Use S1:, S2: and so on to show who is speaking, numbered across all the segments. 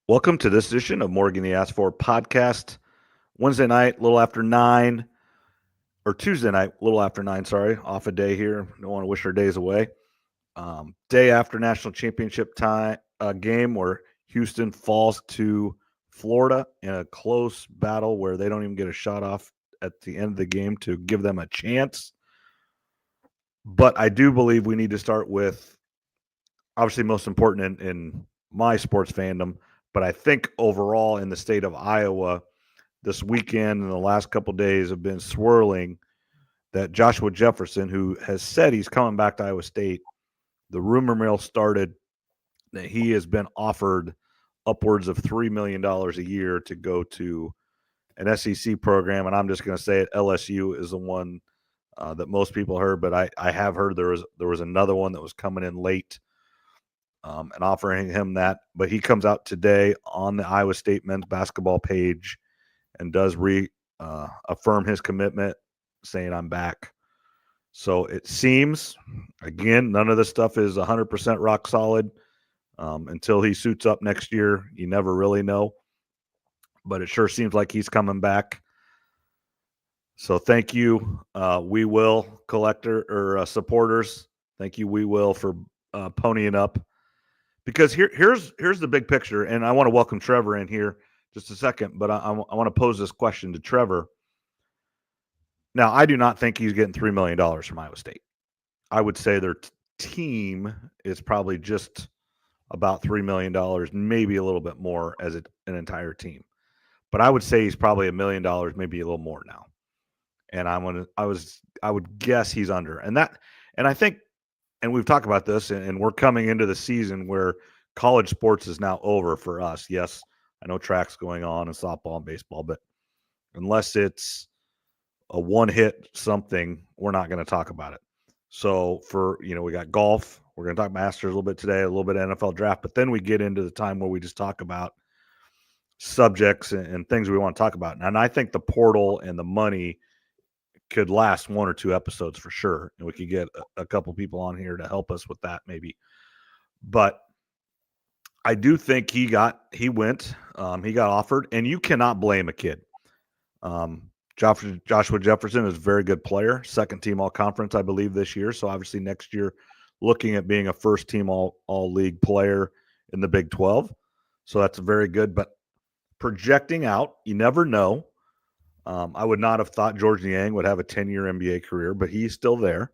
S1: Welcome to this edition of Morgan the Asked For podcast. Wednesday night, a little after 9, or Tuesday night, a little after 9, sorry. Off a day here. Don't want to wish our days away. Day after national championship game where Houston falls to Florida in a close battle where they don't even get a shot off at the end of the game to give them a chance. But I do believe we need to start with, obviously, most important in my sports fandom, but I think overall in the state of Iowa, this weekend and the last couple of days have been swirling that Joshua Jefferson, who has said he's coming back to Iowa State, the rumor mill started that he has been offered upwards of $3 million a year to go to an SEC program. And I'm just going to say it, LSU is the one that most people heard, but I have heard there was another one that was coming in late and offering him that. But he comes out today on the Iowa State men's basketball page and does affirm his commitment, saying I'm back. So it seems, again, none of this stuff is 100% rock solid until he suits up next year. You never really know. But it sure seems like he's coming back. So thank you, We Will collector or supporters. Thank you, We Will, for ponying up. Because here's the big picture, and I want to welcome Trevor in here just a second, but I want to pose this question to Trevor. Now, I do not think he's getting $3 million from Iowa State. I would say their team is probably just about $3 million, maybe a little bit more as an entire team. But I would say he's probably $1 million, maybe a little more now. And I would guess he's under. And I think, and we've talked about this, and we're coming into the season where college sports is now over for us. Yes, I know track's going on and softball and baseball, but unless it's a one-hit something, we're not going to talk about it. So we got golf. We're going to talk Masters a little bit today, a little bit of NFL draft, but then we get into the time where we just talk about subjects and things we want to talk about. And I think the portal and the money could last one or two episodes for sure. And we could get a couple people on here to help us with that maybe. But I do think he got offered, and you cannot blame a kid. Joshua Jefferson is a very good player, second team all conference, I believe, this year. So obviously next year, looking at being a first team all league player in the Big 12. So that's very good. But projecting out, you never know. I would not have thought Georges Niang would have a 10-year NBA career, but he's still there.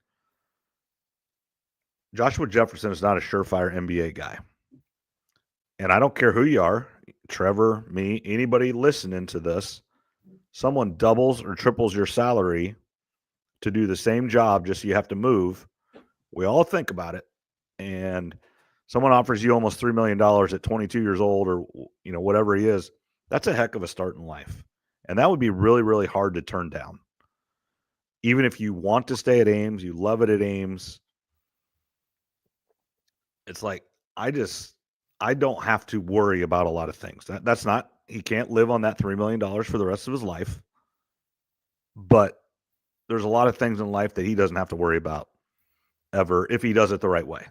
S1: Joshua Jefferson is not a surefire NBA guy. And I don't care who you are, Trevor, me, anybody listening to this, someone doubles or triples your salary to do the same job, just so you have to move. We all think about it. And someone offers you almost $3 million at 22 years old or whatever he is. That's a heck of a start in life. And that would be really, really hard to turn down. Even if you want to stay at Ames, you love it at Ames. It's like, I don't have to worry about a lot of things. He can't live on that $3 million for the rest of his life. But there's a lot of things in life that he doesn't have to worry about ever if he does it the right way.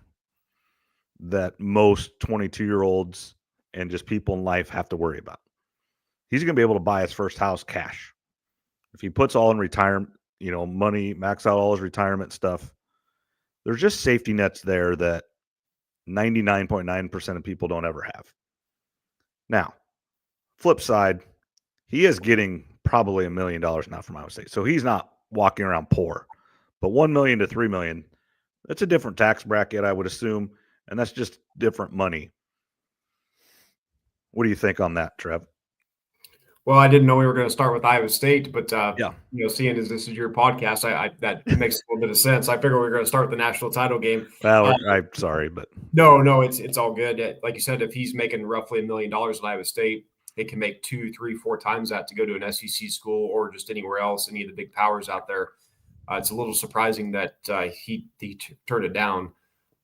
S1: That most 22-year-olds and just people in life have to worry about. He's going to be able to buy his first house cash. If he puts all in retirement, money, max out all his retirement stuff, there's just safety nets there that 99.9% of people don't ever have. Now, flip side, he is getting probably $1 million now from Iowa State. So he's not walking around poor. But $1 million to $3 million, that's a different tax bracket, I would assume, and that's just different money. What do you think on that, Trev?
S2: Well, I didn't know we were going to start with Iowa State, but
S1: yeah,
S2: seeing as this is your podcast, that makes a little bit of sense. I figured we were going to start with the national title game.
S1: Well, I'm sorry, but
S2: no, it's all good. Like you said, if he's making roughly $1 million at Iowa State, it can make 2, 3, 4 times that to go to an SEC school or just anywhere else, any of the big powers out there. It's a little surprising that he turned it down.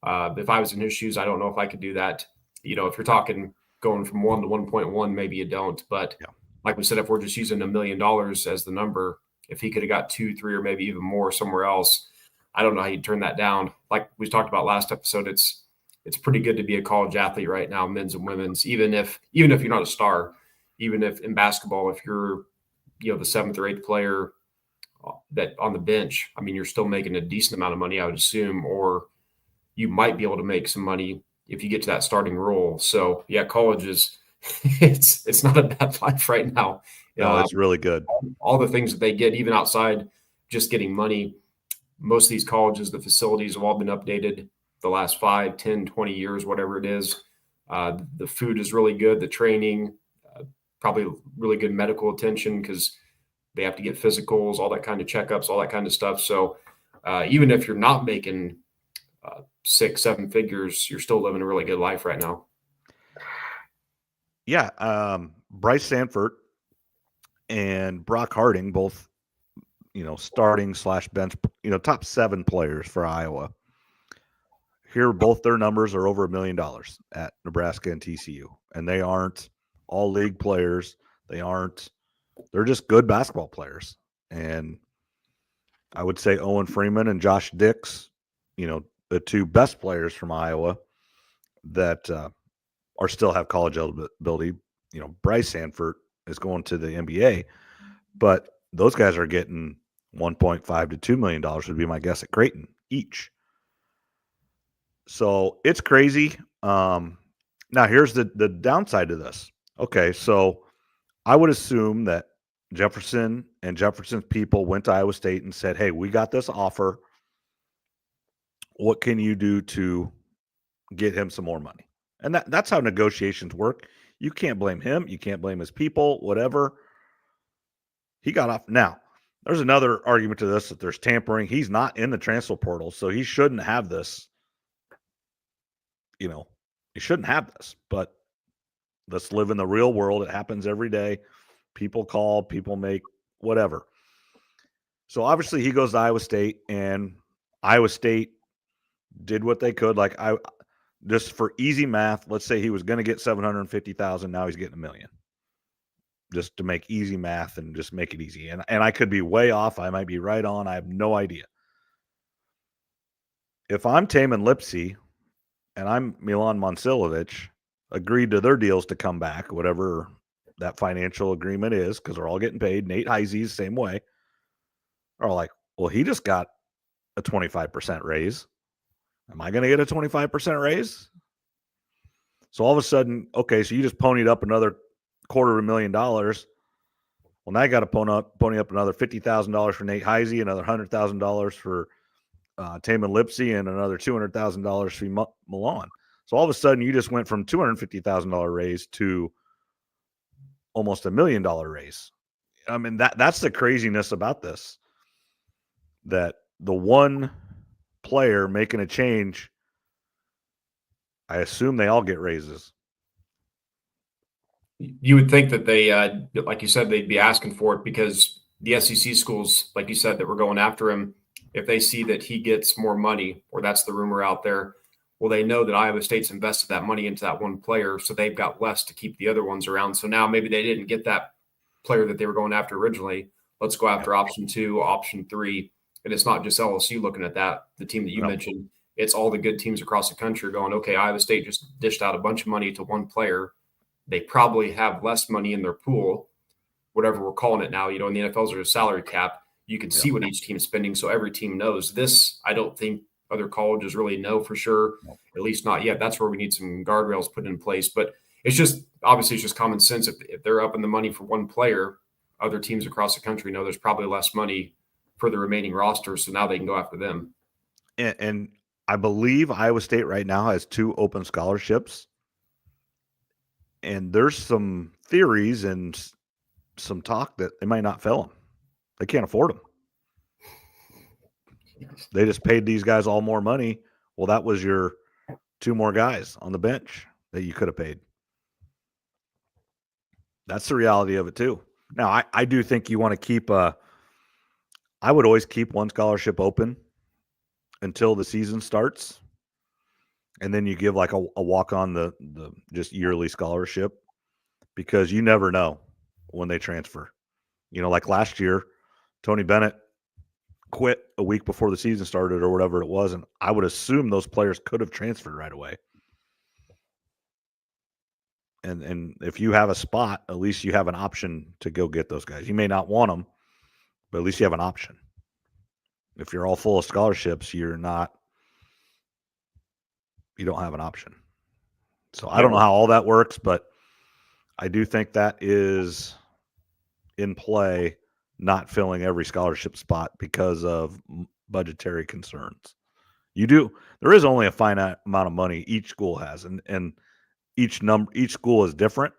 S2: If I was in his shoes, I don't know if I could do that. If you're talking going from 1 to 1.1, maybe you don't, but. Yeah. Like we said, if we're just using $1 million as the number, if he could have got 2, 3, or maybe even more somewhere else, I don't know how you'd turn that down. Like we talked about last episode, it's it's pretty good to be a college athlete right now, men's and women's, even if you're not a star, even if in basketball, if you're, the seventh or eighth player that on the bench, I mean, you're still making a decent amount of money, I would assume, or you might be able to make some money if you get to that starting role. So yeah, college is it's not a bad life right now.
S1: No, it's really good.
S2: All the things that they get, even outside just getting money, most of these colleges, the facilities have all been updated the last 5, 10, 20 years, whatever it is. The food is really good. The training, probably really good medical attention because they have to get physicals, all that kind of checkups, all that kind of stuff. So even if you're not making 6, 7 figures, you're still living a really good life right now.
S1: Yeah. Bryce Sanford and Brock Harding, both, starting / bench, top 7 players for Iowa. Here, both their numbers are over $1 million at Nebraska and TCU, and they aren't all league players. They're just good basketball players. And I would say Owen Freeman and Josh Dix, the 2 best players from Iowa that are still have college eligibility. Bryce Sanford is going to the NBA, but those guys are getting $1.5 to $2 million would be my guess at Creighton each. So it's crazy. Now here's the downside to this. Okay, so I would assume that Jefferson and Jefferson's people went to Iowa State and said, hey, we got this offer. What can you do to get him some more money? And that's how negotiations work. You can't blame him. You can't blame his people, whatever. He got off. Now, there's another argument to this that there's tampering. He's not in the transfer portal, so he shouldn't have this. He shouldn't have this. But let's live in the real world. It happens every day. People call, people make whatever. So obviously he goes to Iowa State, and Iowa State did what they could. Like, just for easy math, let's say he was going to get $750,000. Now he's getting $1 million. Just to make easy math and just make it easy. And I could be way off. I might be right on. I have no idea. If I'm Taman Lipsey and I'm Milan Monsilovic, agreed to their deals to come back, whatever that financial agreement is, because they're all getting paid. Nate Heisey's same way. Are like, well, he just got a 25% raise. Am I going to get a 25% raise? So all of a sudden, okay, so you just ponied up another $250,000. Well, now I got to pony up another $50,000 for Nate Heisey, another $100,000 for Taman Lipsey, and another $200,000 for Milan. So all of a sudden, you just went from $250,000 raise to almost $1 million raise. I mean, that's the craziness about this. That the one player making a change, I assume they all get raises.
S2: You would think that they, like you said, they'd be asking for it because the SEC schools, like you said, that were going after him, if they see that he gets more money, or that's the rumor out there, well, they know that Iowa State's invested that money into that one player, so they've got less to keep the other ones around. So now maybe they didn't get that player that they were going after originally. Let's go after option 2, option 3. And it's not just LSU looking at that, the team that you mentioned. It's all the good teams across the country going, okay, Iowa State just dished out a bunch of money to one player. They probably have less money in their pool, whatever we're calling it now. In the NFL's there's a salary cap. You can see what each team's spending, so every team knows. This, I don't think other colleges really know for sure, at least not yet. That's where we need some guardrails put in place. But it's just, obviously, it's just common sense. If they're up in the money for one player, other teams across the country know there's probably less money for the remaining roster, so now they can go after them.
S1: And I believe Iowa State right now has 2 open scholarships. And there's some theories and some talk that they might not fill them. They can't afford them. They just paid these guys all more money. Well, that was your 2 more guys on the bench that you could have paid. That's the reality of it too. Now, I do think you want to keep I would always keep one scholarship open until the season starts. And then you give like a walk on the just yearly scholarship, because you never know when they transfer. Like last year, Tony Bennett quit a week before the season started or whatever it was. And I would assume those players could have transferred right away. And if you have a spot, at least you have an option to go get those guys. You may not want them, but at least you have an option. If you're all full of scholarships, you don't have an option. So I don't know how all that works, but I do think that is in play, not filling every scholarship spot because of budgetary concerns. There is only a finite amount of money each school has, and each school is different,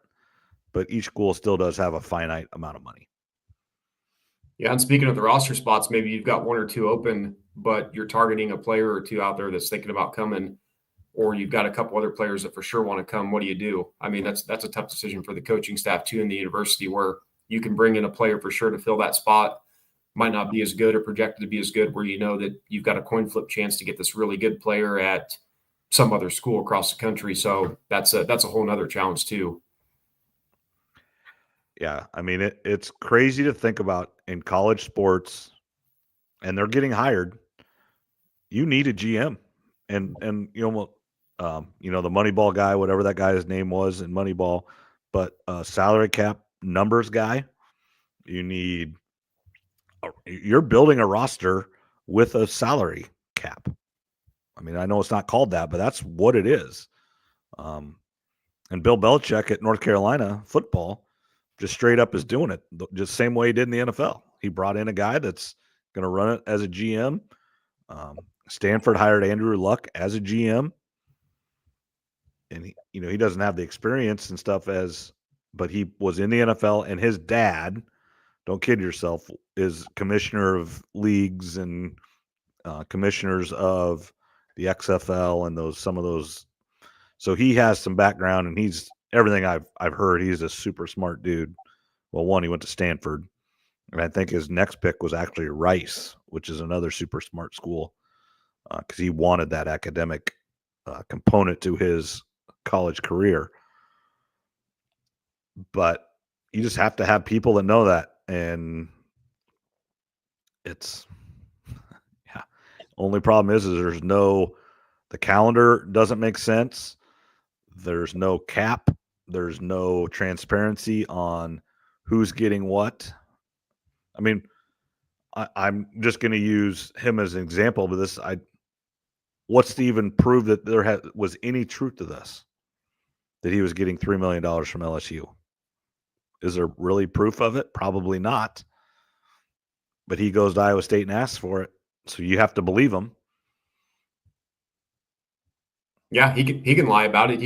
S1: but each school still does have a finite amount of money.
S2: Yeah, and speaking of the roster spots, maybe you've got one or two open, but you're targeting a player or two out there that's thinking about coming, or you've got a couple other players that for sure want to come. What do you do? I mean, that's a tough decision for the coaching staff too in the university, where you can bring in a player for sure to fill that spot. Might not be as good or projected to be as good, where you know that you've got a coin flip chance to get this really good player at some other school across the country. So that's a whole nother challenge too.
S1: Yeah, I mean it's crazy to think about in college sports, and they're getting hired. You need a GM, and the Moneyball guy, whatever that guy's name was in Moneyball, but salary cap numbers guy. You're building a roster with a salary cap. I mean, I know it's not called that, but that's what it is. And Bill Belichick at North Carolina football just straight up is doing it just same way he did in the NFL. He brought in a guy that's going to run it as a GM. Stanford hired Andrew Luck as a GM, and he doesn't have the experience and stuff but he was in the NFL, and his dad, don't kid yourself, is commissioner of leagues and commissioners of the XFL and some of those. So he has some background, and he's everything I've heard. He's a super smart dude. Well, one, he went to Stanford, and I think his next pick was actually Rice, which is another super smart school, because he wanted that academic component to his college career. But you just have to have people that know that, and it's only problem is the calendar doesn't make sense. There's no cap. There's no transparency on who's getting what. I mean, I'm just going to use him as an example, but what's to even prove that there was any truth to this, that he was getting $3 million from LSU? Is there really proof of it? Probably not. But he goes to Iowa State and asks for it, so you have to believe him.
S2: Yeah, he can lie about it.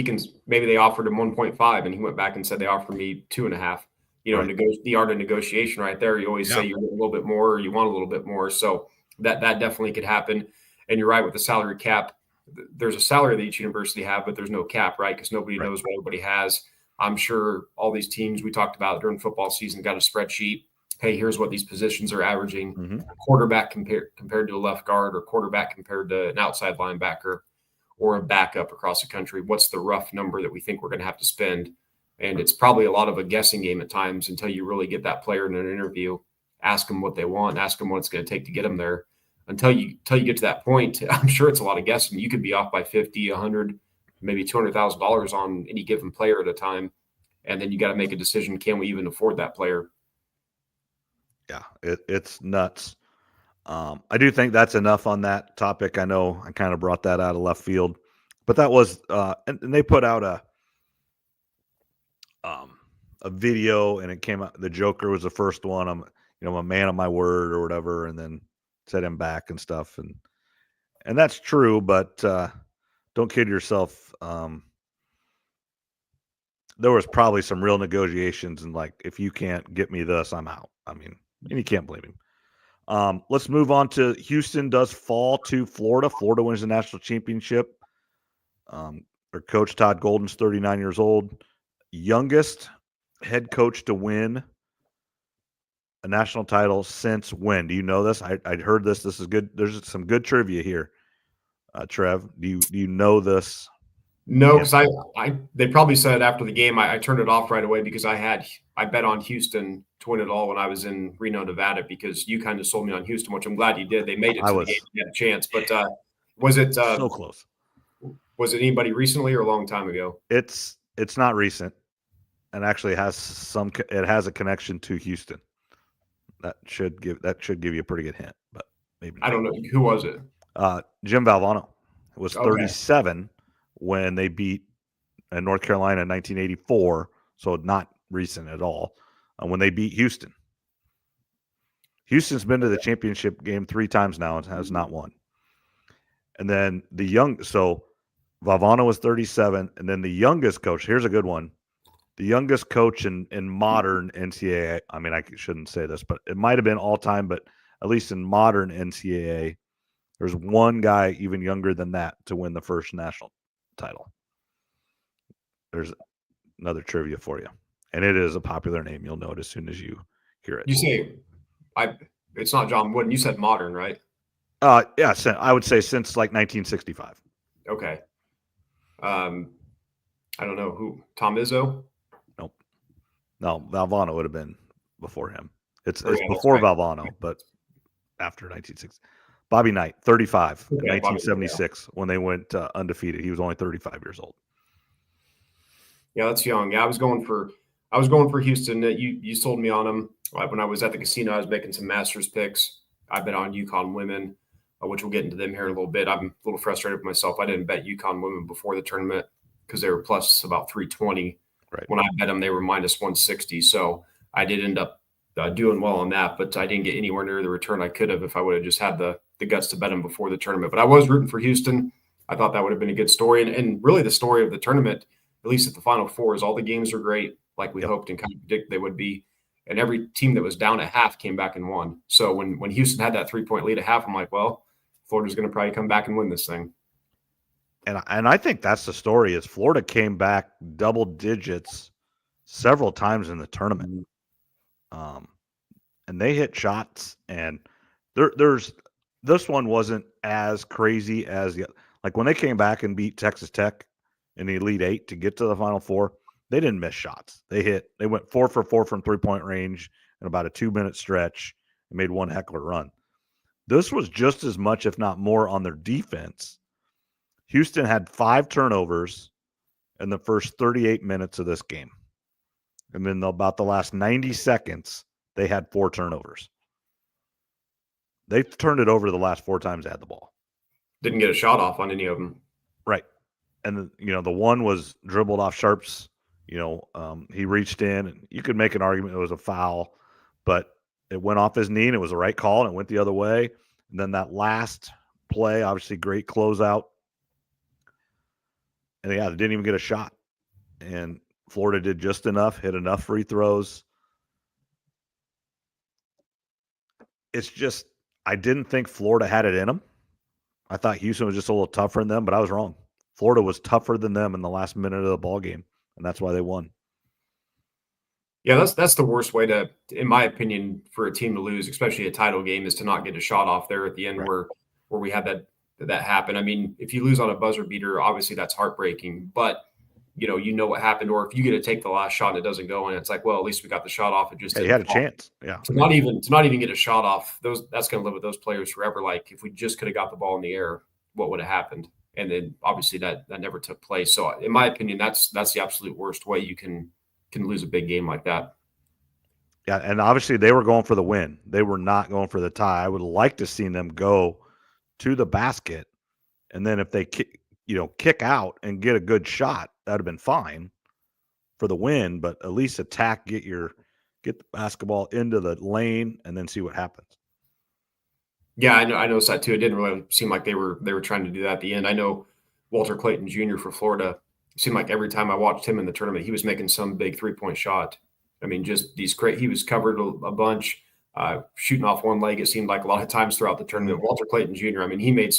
S2: Maybe they offered him 1.5, and he went back and said they offered me 2.5. Right. The art of negotiation right there. You always say you want a little bit more, or you want a little bit more. So that definitely could happen. And you're right with the salary cap. There's a salary that each university have, but there's no cap, right? Because nobody knows what everybody has. I'm sure all these teams we talked about during football season got a spreadsheet. Hey, here's what these positions are averaging. Mm-hmm. Quarterback compared to a left guard, or quarterback compared to an outside linebacker, or a backup across the country. What's the rough number that we think we're going to have to spend? And it's probably a lot of a guessing game at times until you really get that player in an interview, ask them what they want, ask them what it's going to take to get them there. Until you get to that point, I'm sure it's a lot of guessing. You could be off by 50, 100, maybe $200,000 on any given player at a time. And then you got to make a decision. Can we even afford that player?
S1: Yeah, it's nuts. I do think that's enough on that topic. I know I kind of brought that out of left field, but that was, and they put out a video, and it came out. The Joker was the first one. I'm a man of my word or whatever, and then set him back and stuff, and that's true. But don't kid yourself. There was probably some real negotiations, and like, if you can't get me this, I'm out. I mean, and you can't blame him. Let's move on to Houston does fall to Florida. Florida wins the national championship. Their coach, Todd Golden's 39 years old. Youngest head coach to win a national title since when? Do you know this? I'd heard this. This is good. There's some good trivia here. Trev, do you know this?
S2: No, because they probably said after the game. I turned it off right away because I bet on Houston to win it all when I was in Reno, Nevada, because you kind of sold me on Houston, which I'm glad you did. They made it to the game, you had a chance, but was it
S1: so close?
S2: Was it anybody recently or a long time ago?
S1: It's not recent. and actually it has a connection to Houston. That should give you a pretty good hint, but maybe not.
S2: I don't know. Who was it?
S1: Jim Valvano was
S2: Okay.
S1: 37 when they beat North Carolina in 1984, so not recent at all, when they beat Houston. Houston's been to the championship game 3 times now and has not won. And then so Valvano was 37, and then the youngest coach, here's a good one. The youngest coach in modern NCAA, I mean, I shouldn't say this, but it might have been all time, but at least in modern NCAA, there's one guy even younger than that to win the first national title. There's another trivia for you. And it is a popular name. You'll know it as soon as you hear it.
S2: You say it's not John Wooden. You said modern, right?
S1: Yeah, I would say since like 1965.
S2: Okay. I don't know who. Tom Izzo?
S1: Nope. No, Valvano would have been before him. It's
S2: yeah,
S1: before
S2: right.
S1: Valvano, but after 1960. Bobby Knight, 35 in 1976 when they went undefeated. He was only 35 years old.
S2: Yeah, that's young. Yeah, I was going for Houston. You sold me on them. When I was at the casino, I was making some Masters picks. I bet on UConn women, which we'll get into them here in a little bit. I'm a little frustrated with myself. I didn't bet UConn women before the tournament because they were plus about 320.
S1: Right.
S2: When I bet them, they were minus 160. So I did end up doing well on that, but I didn't get anywhere near the return I could have if I would have just had the guts to bet them before the tournament. But I was rooting for Houston. I thought that would have been a good story. And really the story of the tournament, at least at the Final Four, is all the games are great, like we hoped and kind of predicted they would be. And every team that was down at half came back and won. So when Houston had that 3-point lead at half, I'm like, well, Florida's going to probably come back and win this thing.
S1: And I think that's the story is Florida came back double digits several times in the tournament. And they hit shots, and there's this one wasn't as crazy as like when they came back and beat Texas Tech in the Elite Eight to get to the Final Four. They didn't miss shots. They went 4 for 4 from 3-point range in about a 2-minute stretch and made one heckler run. This was just as much, if not more, on their defense. Houston had 5 turnovers in the first 38 minutes of this game. And then about the last 90 seconds, they had 4 turnovers. They turned it over the last 4 times they had the ball.
S2: Didn't get a shot off on any of them.
S1: Right. And, the one was dribbled off Sharp's. He reached in, and you could make an argument it was a foul, but it went off his knee, and it was the right call, and it went the other way. And then that last play, obviously great closeout. And, they didn't even get a shot. And Florida did just enough, hit enough free throws. It's just I didn't think Florida had it in them. I thought Houston was just a little tougher than them, but I was wrong. Florida was tougher than them in the last minute of the ball game, and that's why they won.
S2: Yeah, that's the worst way to, in my opinion, for a team to lose, especially a title game, is to not get a shot off there at the end, right, where we had that happen. I mean, if you lose on a buzzer beater, obviously that's heartbreaking, but you know what happened. Or if you get to take the last shot and it doesn't go in, it's like, well, at least we got the shot off. It just
S1: he had a chance. Yeah.
S2: To not even get a shot off, that's going to live with those players forever. Like if we just could have got the ball in the air, what would have happened? And then obviously that never took place. So in my opinion, that's the absolute worst way you can lose a big game like that.
S1: Yeah, and obviously they were going for the win. They were not going for the tie. I would like to see them go to the basket, and then if they kick out and get a good shot, that'd have been fine for the win. But at least attack, get the basketball into the lane, and then see what happens.
S2: Yeah, I noticed that too. It didn't really seem like they were trying to do that at the end. I know Walter Clayton Jr. for Florida. It seemed like every time I watched him in the tournament, he was making some big 3-point shot. I mean, just he was covered a bunch, shooting off one leg. It seemed like a lot of times throughout the tournament. Walter Clayton Jr., I mean, he made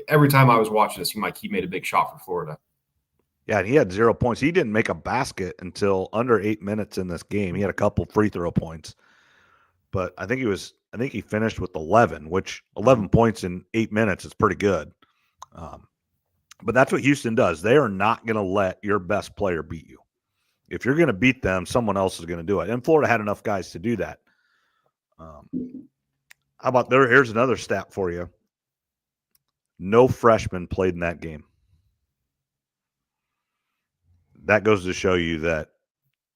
S2: every time I was watching, it seemed like he made a big shot for Florida.
S1: Yeah, and he had 0 points. He didn't make a basket until under 8 minutes in this game. He had a couple free throw points, but I think he finished with 11, which 11 points in 8 minutes is pretty good. But that's what Houston does. They are not going to let your best player beat you. If you're going to beat them, someone else is going to do it. And Florida had enough guys to do that. How about here's another stat for you. No freshman played in that game. That goes to show you that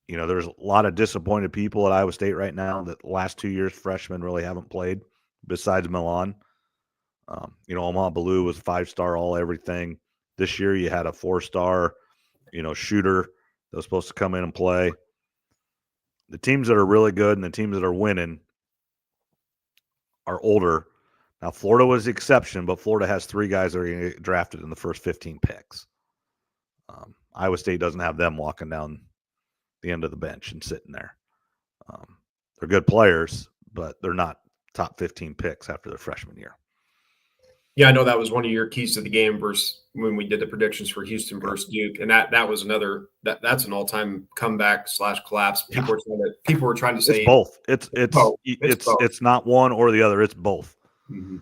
S1: There's a lot of disappointed people at Iowa State right now that the last 2 years freshmen really haven't played besides Milan. Omaha Baloo was 5-star all everything. This year you had a 4-star, shooter that was supposed to come in and play. The teams that are really good and the teams that are winning are older. Now, Florida was the exception, but Florida has 3 guys that are going to get drafted in the first 15 picks. Iowa State doesn't have them walking down the end of the bench and sitting there. They're good players, but they're not top 15 picks after their freshman year.
S2: Yeah, I know that was one of your keys to the game versus when we did the predictions for Houston versus Duke, and that was another that's an all-time comeback / collapse. People were trying to say
S1: it's both.
S2: both.
S1: It's not one or the other. It's both.
S2: Mm-hmm.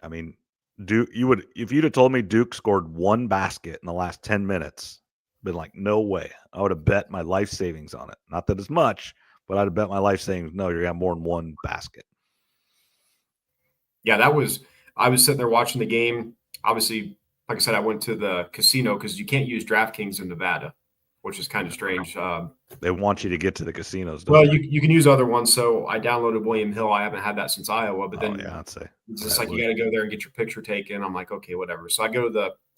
S1: I mean, if you'd have told me Duke scored 1 basket in the last 10 minutes, been like, no way. I would have bet my life savings on it. Not that it's much, but I'd have bet my life savings. No, you're gonna have more than 1 basket.
S2: Yeah, I was sitting there watching the game. Obviously, like I said, I went to the casino because you can't use DraftKings in Nevada, which is kind of strange.
S1: They want you to get to the casinos.
S2: Well, you can use other ones. So I downloaded William Hill. I haven't had that since Iowa, but then
S1: I'd say
S2: it's just like you got to go there and get your picture taken. I'm like, okay, whatever. So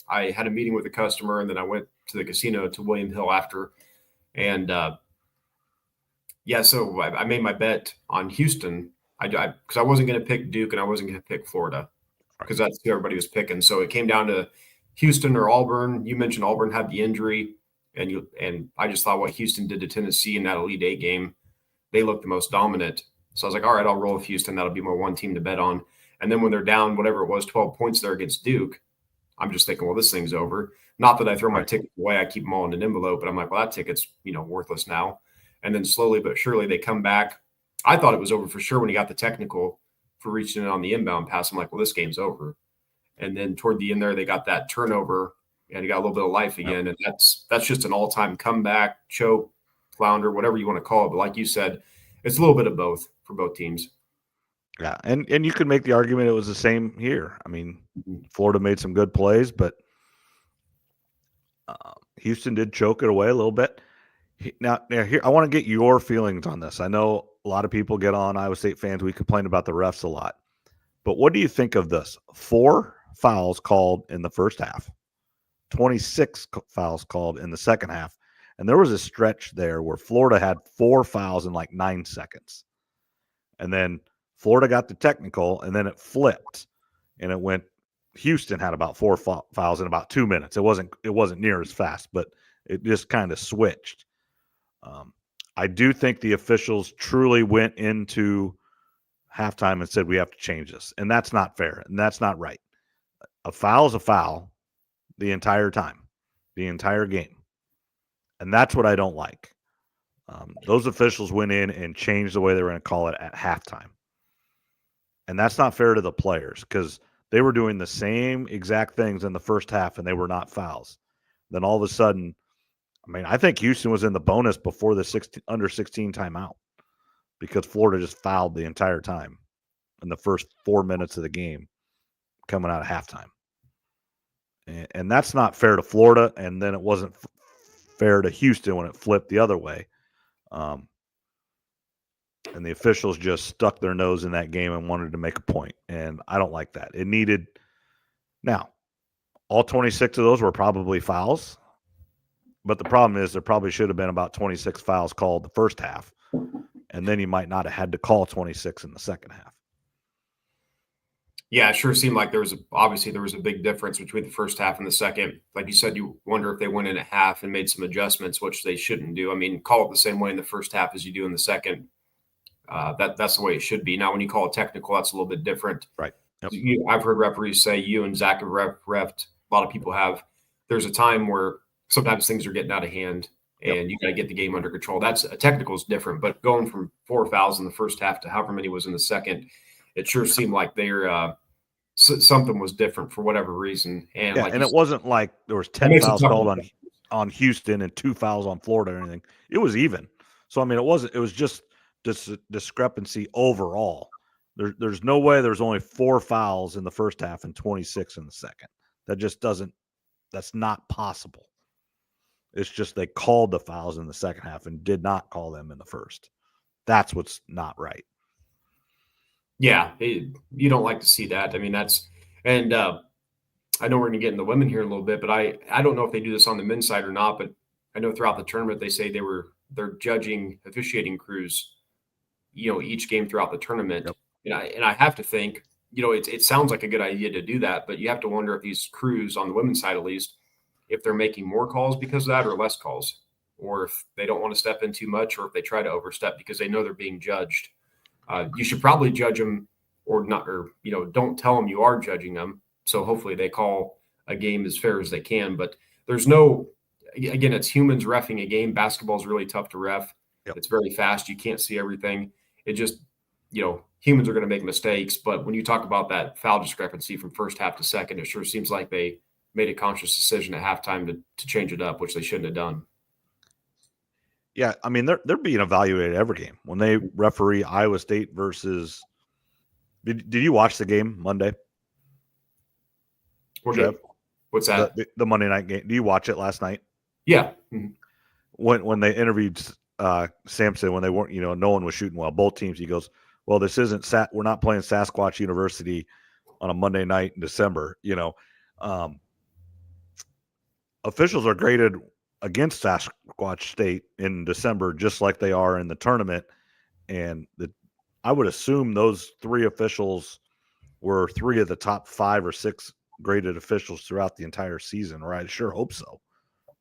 S2: I had a meeting with a customer, and then I went to the casino to William Hill after, and so I made my bet on Houston. Because I wasn't going to pick Duke and I wasn't going to pick Florida because that's who everybody was picking. So it came down to Houston or Auburn. You mentioned Auburn had the injury, and I just thought what Houston did to Tennessee in that Elite Eight game, they looked the most dominant. So I was like, all right, I'll roll with Houston. That'll be my one team to bet on. And then when they're down, whatever it was, 12 points there against Duke, I'm just thinking, well, this thing's over. Not that I throw my tickets away. I keep them all in an envelope, but I'm like, well, that ticket's, worthless now. And then slowly but surely they come back. I thought it was over for sure when he got the technical for reaching in on the inbound pass. I'm like, well, this game's over. And then toward the end there, they got that turnover and he got a little bit of life again. Yep. And that's just an all-time comeback, choke, flounder, whatever you want to call it. But like you said, it's a little bit of both for both teams.
S1: Yeah, and you could make the argument it was the same here. I mean, Florida made some good plays, but Houston did choke it away a little bit. Now here, I want to get your feelings on this. I know a lot of people get on Iowa State fans. We complain about the refs a lot. But what do you think of this? 4 fouls called in the first half, 26 fouls called in the second half. And there was a stretch there where Florida had 4 fouls in like 9 seconds. And then Florida got the technical, and then it flipped. And it went – Houston had about 4 fouls in about 2 minutes. It wasn't near as fast, but it just kind of switched. I do think the officials truly went into halftime and said, we have to change this. And that's not fair. And that's not right. A foul is a foul the entire time, the entire game. And that's what I don't like. Those officials went in and changed the way they were going to call it at halftime. And that's not fair to the players because they were doing the same exact things in the first half and they were not fouls. Then all of a sudden, I think Houston was in the bonus before the under 16 timeout because Florida just fouled the entire time in the first 4 minutes of the game coming out of halftime. And that's not fair to Florida, and then it wasn't fair to Houston when it flipped the other way. And the officials just stuck their nose in that game and wanted to make a point, and I don't like that. It needed – now, all 26 of those were probably fouls. But the problem is there probably should have been about 26 fouls called the first half, and then you might not have had to call 26 in the second half.
S2: Yeah, it sure seemed like there was a big difference between the first half and the second. Like you said, you wonder if they went in at half and made some adjustments, which they shouldn't do. Call it the same way in the first half as you do in the second. That's the way it should be. Now, when you call it technical, that's a little bit different.
S1: Right. Yep.
S2: I've heard referees say, you and Zach have refed, a lot of people have. There's a time where sometimes things are getting out of hand and you got to get the game under control. That's a technical is different, but going from 4 fouls in the first half to however many was in the second, it sure seemed like something was different for whatever reason. And
S1: it wasn't like there was 10 fouls called on Houston and 2 fouls on Florida or anything. It was even. So, it was just this discrepancy overall. There's no way there's only 4 fouls in the first half and 26 in the second. That just doesn't – that's not possible. It's just they called the fouls in the second half and did not call them in the first. That's what's not right.
S2: Yeah, you don't like to see that. I mean, and I know we're going to get in the women here in a little bit, but I don't know if they do this on the men's side or not. But I know throughout the tournament they say they're judging officiating crews, each game throughout the tournament.
S1: Yep.
S2: And I have to think, it sounds like a good idea to do that, but you have to wonder if these crews on the women's side, at least, if they're making more calls because of that or less calls, or if they don't want to step in too much, or if they try to overstep because they know they're being judged. You should probably judge them or not, or, don't tell them you are judging them. So hopefully they call a game as fair as they can, but there's again, it's humans reffing a game. Basketball is really tough to ref.
S1: Yep.
S2: It's very fast. You can't see everything. It just, humans are going to make mistakes. But when you talk about that foul discrepancy from first half to second, it sure seems like they made a conscious decision at halftime to change it up, which they shouldn't have done.
S1: Yeah, I mean they're being evaluated every game. When they referee Iowa State versus, did you watch the game Monday?
S2: What's that?
S1: The Monday night game. Do you watch it last night?
S2: Yeah. Mm-hmm.
S1: When they interviewed Sampson, when they weren't, no one was shooting well. Both teams, he goes, well, this isn't we're not playing Sasquatch University on a Monday night in December. Officials are graded against Sasquatch State in December, just like they are in the tournament. And I would assume those three officials were three of the top 5 or 6 graded officials throughout the entire season, or I sure hope so.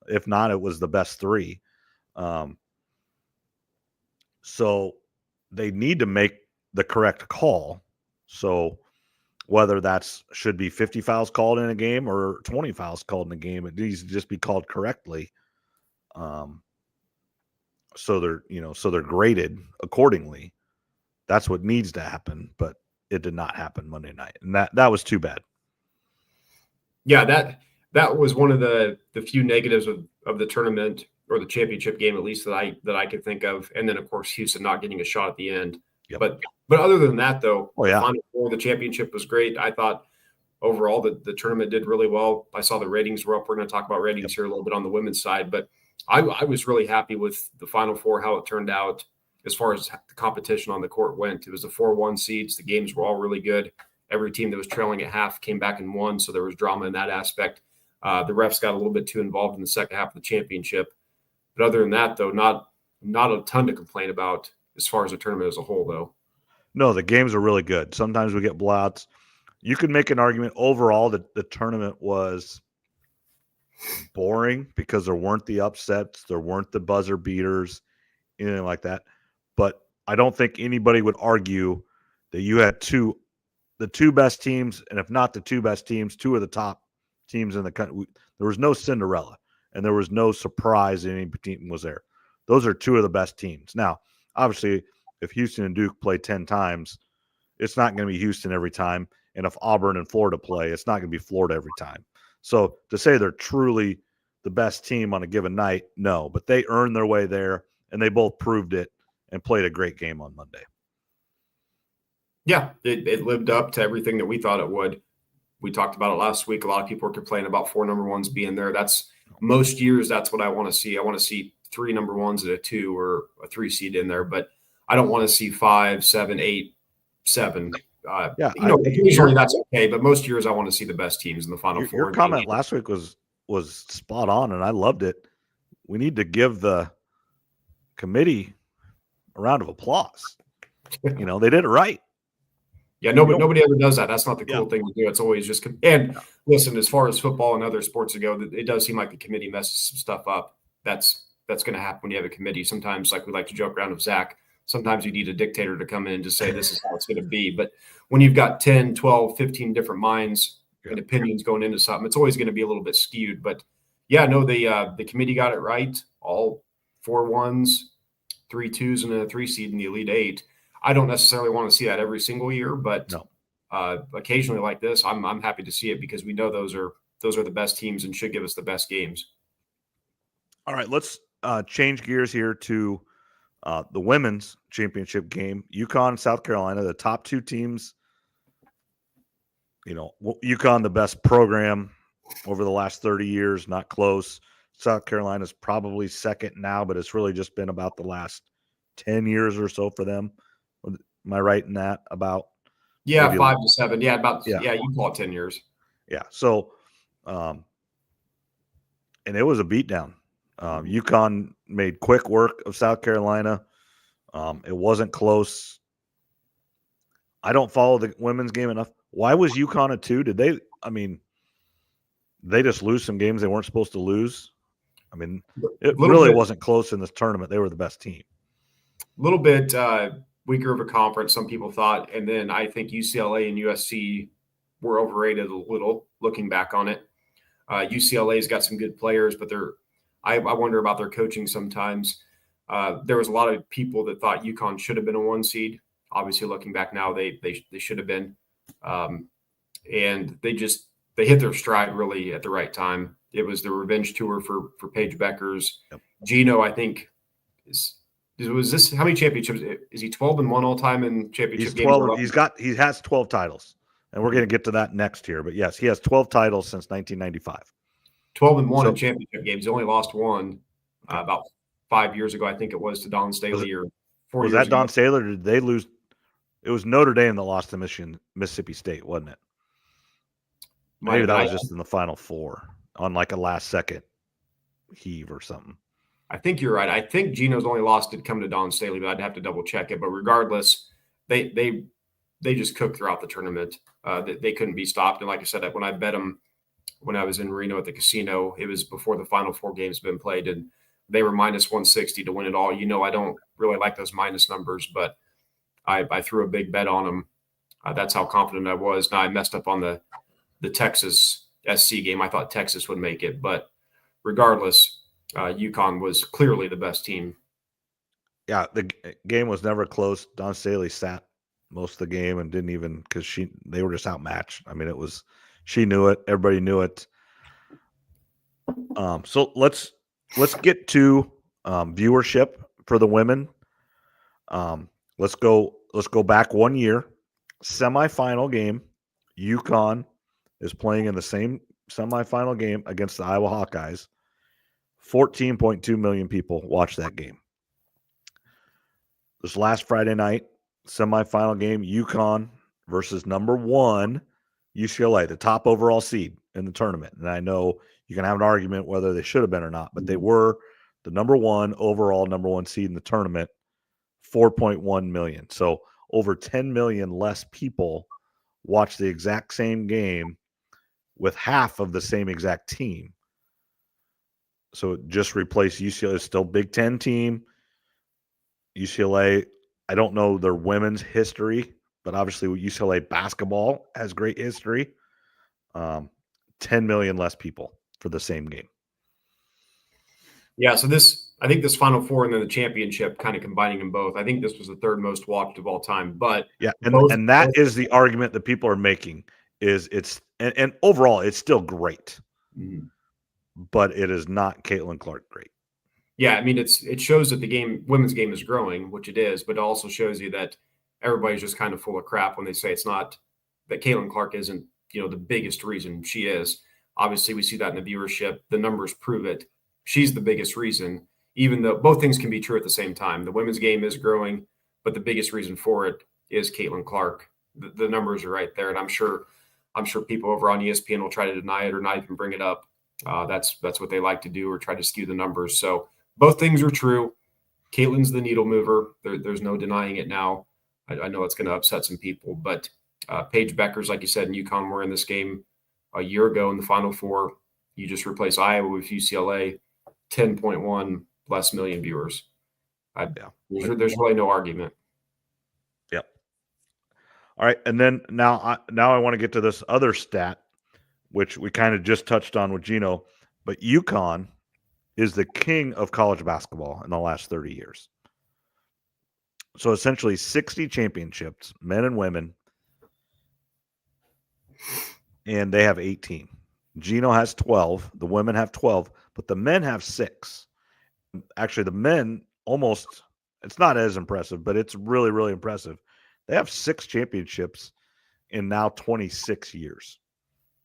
S1: If not, it was the best 3. So they need to make the correct call. So whether should be 50 fouls called in a game or 20 fouls called in a game, it needs to just be called correctly. So they're graded accordingly. That's what needs to happen, but it did not happen Monday night, and that was too bad.
S2: Yeah, that was one of the few negatives of the tournament, or the championship game, at least that I could think of. And then of course Houston not getting a shot at the end.
S1: Yep.
S2: But other than that, though,
S1: the
S2: Final Four, the championship was great. I thought overall the tournament did really well. I saw the ratings were up. We're going to talk about ratings here a little bit on the women's side, but I was really happy with the Final Four, how it turned out as far as the competition on the court went. It was the 4-1 seeds. The games were all really good. Every team that was trailing at half came back and won, so there was drama in that aspect. The refs got a little bit too involved in the second half of the championship. But other than that, though, not a ton to complain about as far as the tournament as a whole, though.
S1: No, the games are really good. Sometimes we get blowouts. You could make an argument overall that the tournament was boring because there weren't the upsets, there weren't the buzzer beaters, anything like that. But I don't think anybody would argue that you had the two best teams, and if not the 2 best teams, 2 of the top teams in the country. There was no Cinderella, and there was no surprise any team was there. Those are 2 of the best teams. Now, obviously, if Houston and Duke play 10 times, it's not going to be Houston every time. And if Auburn and Florida play, it's not going to be Florida every time. So to say they're truly the best team on a given night, no. But they earned their way there, and they both proved it and played a great game on Monday.
S2: Yeah, it lived up to everything that we thought it would. We talked about it last week. A lot of people were complaining about 4 number 1s being there. That's most years. That's what I want to see. I want to see 3 number 1s and a 2 or a 3 seed in there, but I don't want to see 5, 7, 8, 7. Occasionally that's okay, but most years I want to see the best teams in the Final Four.
S1: Your comment last week was spot on, and I loved it. We need to give the committee a round of applause. They did it right.
S2: Yeah, nobody ever does that. That's not the cool thing to do. It's always just – and listen, as far as football and other sports go, it does seem like the committee messes some stuff up. That's going to happen when you have a committee. Sometimes, like we like to joke around with Zach, sometimes you need a dictator to come in and just say this is how it's going to be. But when you've got 10, 12, 15 different minds and opinions going into something, it's always going to be a little bit skewed. But, yeah, no, the committee got it right. All 4 1s, 3 2s, and a 3 seed in the Elite 8. I don't necessarily want to see that every single year, but occasionally like this, I'm happy to see it because we know those are the best teams and should give us the best games.
S1: All right, let's change gears here to the women's championship game. UConn, South Carolina, the top 2 teams. UConn, the best program over the last 30 years, not close. South Carolina's probably second now, but it's really just been about the last 10 years or so for them. Am I right in that? About
S2: Yeah,
S1: maybe
S2: 5 to 7. Yeah,
S1: yeah.
S2: you call it 10 years.
S1: Yeah. So, and it was a beatdown. UConn made quick work of South Carolina. It wasn't close. I don't follow the women's game enough. Why was UConn a 2? Did they? I mean, they just lose some games they weren't supposed to lose. I mean, it really wasn't close in this tournament. They were the best team.
S2: A little bit weaker of a conference, some people thought, and then I think UCLA and USC were overrated a little. Looking back on it, UCLA's got some good players, but I wonder about their coaching sometimes. There was a lot of people that thought UConn should have been a 1 seed. Obviously, looking back now, they should have been, and they hit their stride really at the right time. It was the revenge tour for Paige Beckers.
S1: Yep.
S2: Gino, I think, was this how many championships? Is he 12-1 all time in championship
S1: games? 12. He has 12 titles, and we're going to get to that next year. But yes, he has 12 titles since 1995.
S2: 12-1 in championship games. He only lost one about 5 years ago, I think it was, to Don Staley. Or 4 years ago. Was that
S1: Don Staley, or did they lose? It was Notre Dame that lost to Mississippi State, wasn't it? Maybe that was just in the Final Four on like a last-second heave or something.
S2: I think you're right. I think Gino's only loss did come to Don Staley, but I'd have to double-check it. But regardless, they just cooked throughout the tournament. They couldn't be stopped. And like I said, when I bet them when I was in Reno at the casino, it was before the Final Four games had been played, and they were minus 160 to win it all. I don't really like those minus numbers, but I threw a big bet on them. That's how confident I was. Now I messed up on the Texas SC game. I thought Texas would make it, but regardless, UConn was clearly the best team.
S1: Yeah, the game was never close. Don Staley sat most of the game and didn't even, because they were just outmatched. I mean, she knew it. Everybody knew it. So let's get to viewership for the women. Let's go back 1 year. Semifinal game. UConn is playing in the same semifinal game against the Iowa Hawkeyes. 14.2 million people watched that game. This last Friday night, semifinal game, UConn versus number 1 UCLA, the top overall seed in the tournament. And I know you can have an argument whether they should have been or not, but they were the number 1 overall, number 1 seed in the tournament, 4.1 million. So over 10 million less people watched the exact same game with half of the same exact team. So just replace UCLA. It's still Big Ten team. UCLA, I don't know their women's history, but obviously UCLA basketball has great history. 10 million less people for the same game.
S2: Yeah, so I think this Final Four and then the championship, kind of combining them both, I think this was the third most watched of all time. But
S1: yeah, and that is the argument that people are making, is and overall it's still great. Mm-hmm. But it is not Caitlin Clark great.
S2: Yeah, I mean, it shows that the women's game is growing, which it is, but it also shows you that everybody's just kind of full of crap when they say it's not, that Caitlin Clark isn't, the biggest reason. She is. Obviously, we see that in the viewership. The numbers prove it. She's the biggest reason, even though both things can be true at the same time. The women's game is growing, but the biggest reason for it is Caitlin Clark. The numbers are right there, and I'm sure people over on ESPN will try to deny it or not even bring it up. That's what they like to do, or try to skew the numbers. So both things are true. Caitlin's the needle mover. There's no denying it now. I know it's going to upset some people, but Paige Beckers, like you said, and UConn were in this game a year ago in the Final Four. You just replace Iowa with UCLA, 10.1 less million viewers. There's really no argument.
S1: Yep. All right, and then now I want to get to this other stat, which we kind of just touched on with Gino, but UConn is the king of college basketball in the last 30 years. So essentially 60 championships, men and women, and they have 18. Gino has 12. The women have 12, but the men have 6. Actually, the men almost, it's not as impressive, but it's really, really impressive. They have 6 championships in now 26 years.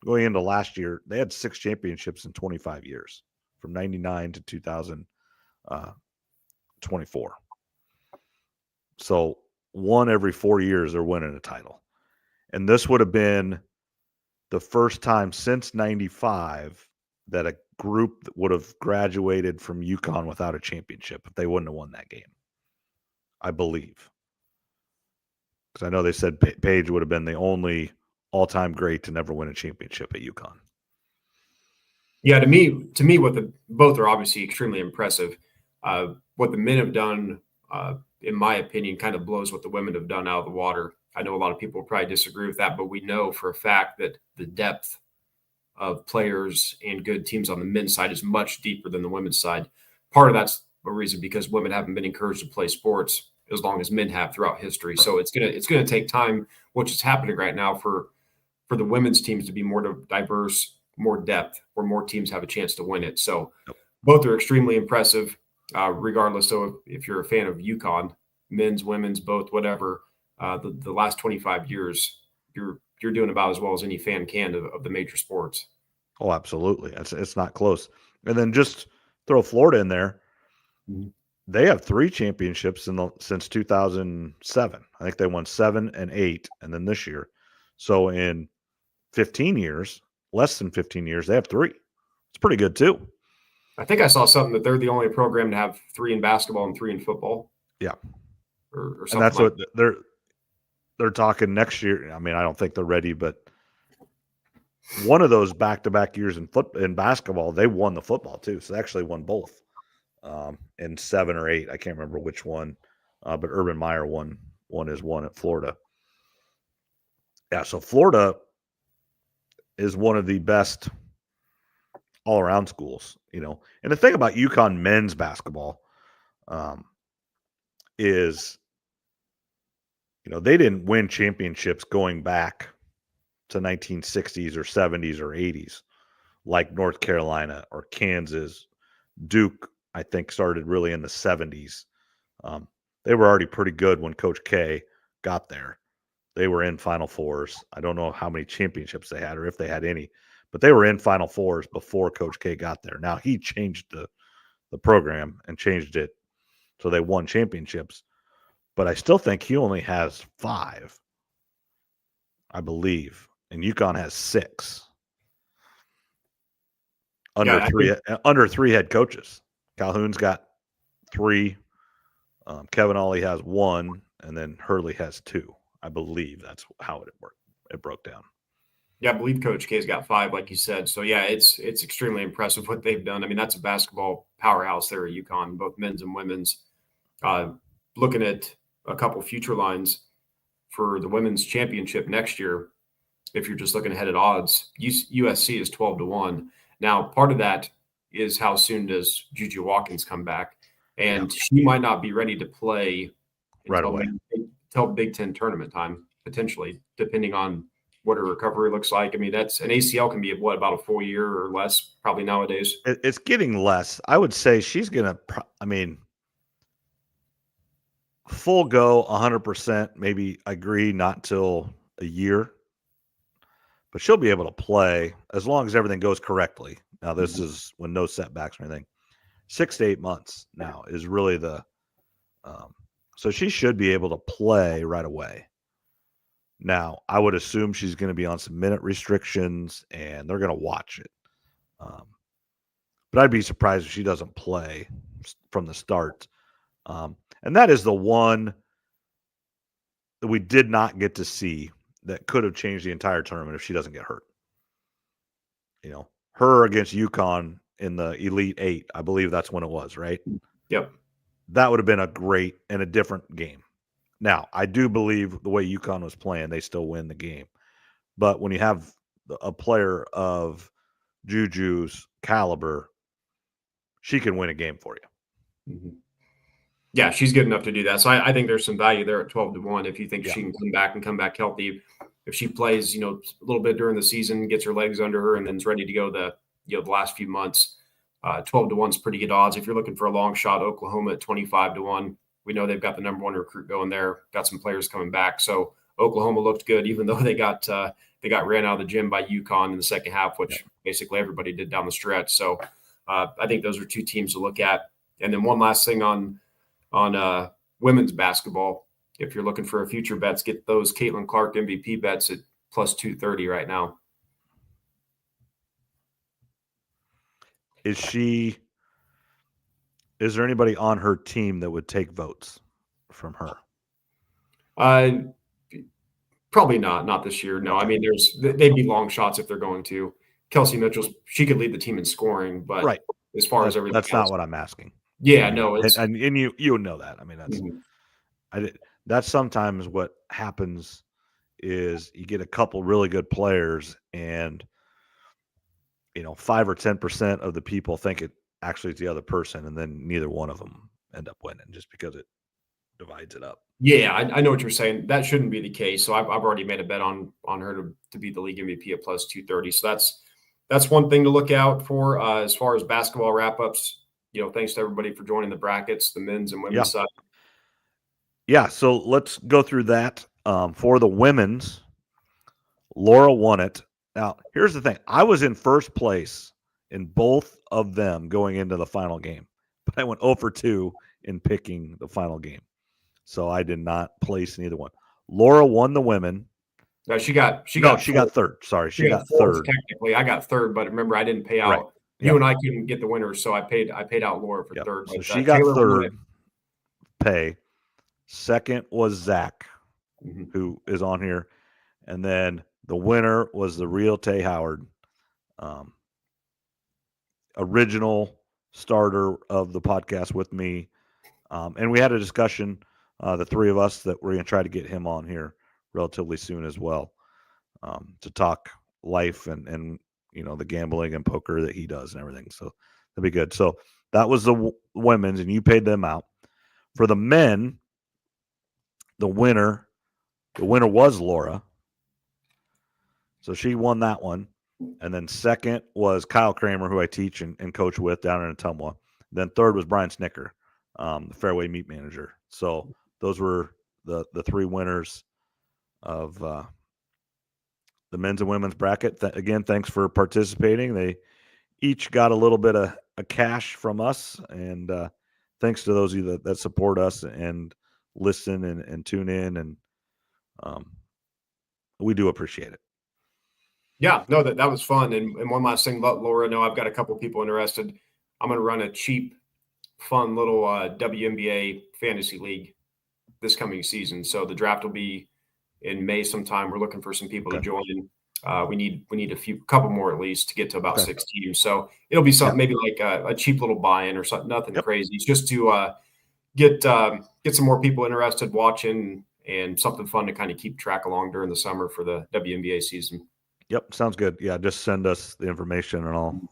S1: Going into last year, they had 6 championships in 25 years. from 99 to 2024. So one every 4 years they're winning a title. And this would have been the first time since 95 that a group would have graduated from UConn without a championship if they wouldn't have won that game, I believe. Because I know they said Paige would have been the only all-time great to never win a championship at UConn.
S2: Yeah, to me, what both are obviously extremely impressive. What the men have done, in my opinion, kind of blows what the women have done out of the water. I know a lot of people will probably disagree with that, but we know for a fact that the depth of players and good teams on the men's side is much deeper than the women's side. Part of that's a reason because women haven't been encouraged to play sports as long as men have throughout history. So it's gonna take time, which is happening right now, for the women's teams to be more diverse, more depth, where more teams have a chance to win it. So both are extremely impressive, regardless of if you're a fan of UConn, men's, women's, both, whatever. The last 25 years, you're doing about as well as any fan can of the major sports.
S1: Oh, absolutely. It's not close. And then just throw Florida in there.
S2: Mm-hmm.
S1: They have 3 championships since 2007. I think they won 7 and 8, and then this year. So in 15 years, less than 15 years, they have 3. It's pretty good too.
S2: I think I saw something that they're the only program to have 3 in basketball and 3 in football.
S1: Yeah,
S2: or something.
S1: And that's like what they're talking next year. I mean, I don't think they're ready, but one of those back-to-back years in basketball, they won the football too. So they actually won both in 7 or 8. I can't remember which one, but Urban Meyer won his one at Florida. Yeah, so Florida is one of the best all-around schools, you know. And the thing about UConn men's basketball is, you know, they didn't win championships going back to 1960s or 70s or 80s like North Carolina or Kansas. Duke, I think, started really in the 70s. They were already pretty good when Coach K got there. They were in Final Fours. I don't know how many championships they had or if they had any, but they were in Final Fours before Coach K got there. Now, he changed the program and changed it so they won championships, but I still think he only has 5, I believe, and UConn has 6 under 3 head coaches. Calhoun's got 3. Kevin Ollie has 1, and then Hurley has 2. I believe that's how it worked. It broke down.
S2: Yeah, I believe Coach K's got 5, like you said. So yeah, it's extremely impressive what they've done. I mean, that's a basketball powerhouse there at UConn, both men's and women's. Looking at a couple future lines for the women's championship next year, if you're just looking ahead at odds, USC is 12-1. Now, part of that is how soon does Juju Watkins come back, and she might not be ready to play
S1: right away
S2: until Big Ten tournament time, potentially, depending on what her recovery looks like. I mean, that's an ACL can be about a full year or less, probably nowadays.
S1: It's getting less. I would say she's gonna. I mean, full go 100%. Maybe agree not till a year, but she'll be able to play as long as everything goes correctly. Now, this is when no setbacks or anything. 6 to 8 months now is really the. So she should be able to play right away. Now, I would assume she's going to be on some minute restrictions, and they're going to watch it. But I'd be surprised if she doesn't play from the start. And that is the one that we did not get to see that could have changed the entire tournament if she doesn't get hurt. You know, her against UConn in the Elite 8, I believe that's when it was, right?
S2: Yep.
S1: That would have been a great and a different game. Now, I do believe the way UConn was playing, they still win the game. But when you have a player of Juju's caliber, she can win a game for you.
S2: Mm-hmm. Yeah, she's good enough to do that. So I think there's some value there at 12-1 if you think she can come back healthy. If she plays, a little bit during the season, gets her legs under her, and then's ready to go the last few months, 12-1 is pretty good odds. If you're looking for a long shot, Oklahoma at 25-1. We know they've got the number 1 recruit going there. Got some players coming back. So Oklahoma looked good, even though they got ran out of the gym by UConn in the second half, which basically everybody did down the stretch. So I think those are two teams to look at. And then one last thing on women's basketball. If you're looking for a future bets, get those Caitlin Clark MVP bets at plus 230 right now.
S1: Is there anybody on her team that would take votes from her?
S2: Probably not this year. No, I mean, they'd be long shots if they're going to. Kelsey Mitchell, she could lead the team in scoring, but
S1: right.
S2: as far as everything
S1: that's
S2: else,
S1: not what I'm asking.
S2: Yeah, no, it's
S1: and you would know that. I mean, that's sometimes what happens is you get a couple really good players, and 5 or 10% of the people think it actually is the other person, and then neither one of them end up winning just because it divides it up.
S2: Yeah, I know what you're saying. That shouldn't be the case. So I've already made a bet on her to be the league MVP at plus 230. So that's one thing to look out for as far as basketball wrap ups. Thanks to everybody for joining the brackets, the men's and women's side.
S1: Yeah, so let's go through that. For the women's, Laura won it. Now, here's the thing. I was in first place in both of them going into the final game, but I went 0 for 2 in picking the final game. So I did not place in either one. Laura won the women.
S2: No, she got
S1: third. Sorry, she got
S2: fourth,
S1: third.
S2: Technically, I got third, but remember, I didn't pay out.
S1: Right.
S2: You and I couldn't get the winners, so I paid out Laura for third.
S1: So she got third pay. Second was Zach, who is on here, and then the winner was the real Tay Howard, original starter of the podcast with me, and we had a discussion, the three of us, that we're going to try to get him on here relatively soon as well, to talk life and the gambling and poker that he does and everything. So that'd be good. So that was the women's, and you paid them out. For the men, the winner was Laura. So she won that one. And then second was Kyle Kramer, who I teach and coach with down in Ottumwa. Then third was Brian Snicker, the Fairway Meat Manager. So those were the three winners of the men's and women's bracket. Again, thanks for participating. They each got a little bit of cash from us, and thanks to those of you that support us and listen and tune in, and we do appreciate it.
S2: Yeah, no, that was fun. And one last thing about Laura, no, I've got a couple of people interested. I'm going to run a cheap, fun little WNBA fantasy league this coming season. So the draft will be in May sometime. We're looking for some people to join. We need a couple more at least to get to about 6 teams. So it'll be something maybe like a cheap little buy-in or something, nothing crazy. It's just to get some more people interested watching, and something fun to kind of keep track along during the summer for the WNBA season.
S1: Yep, sounds good. Yeah, just send us the information, and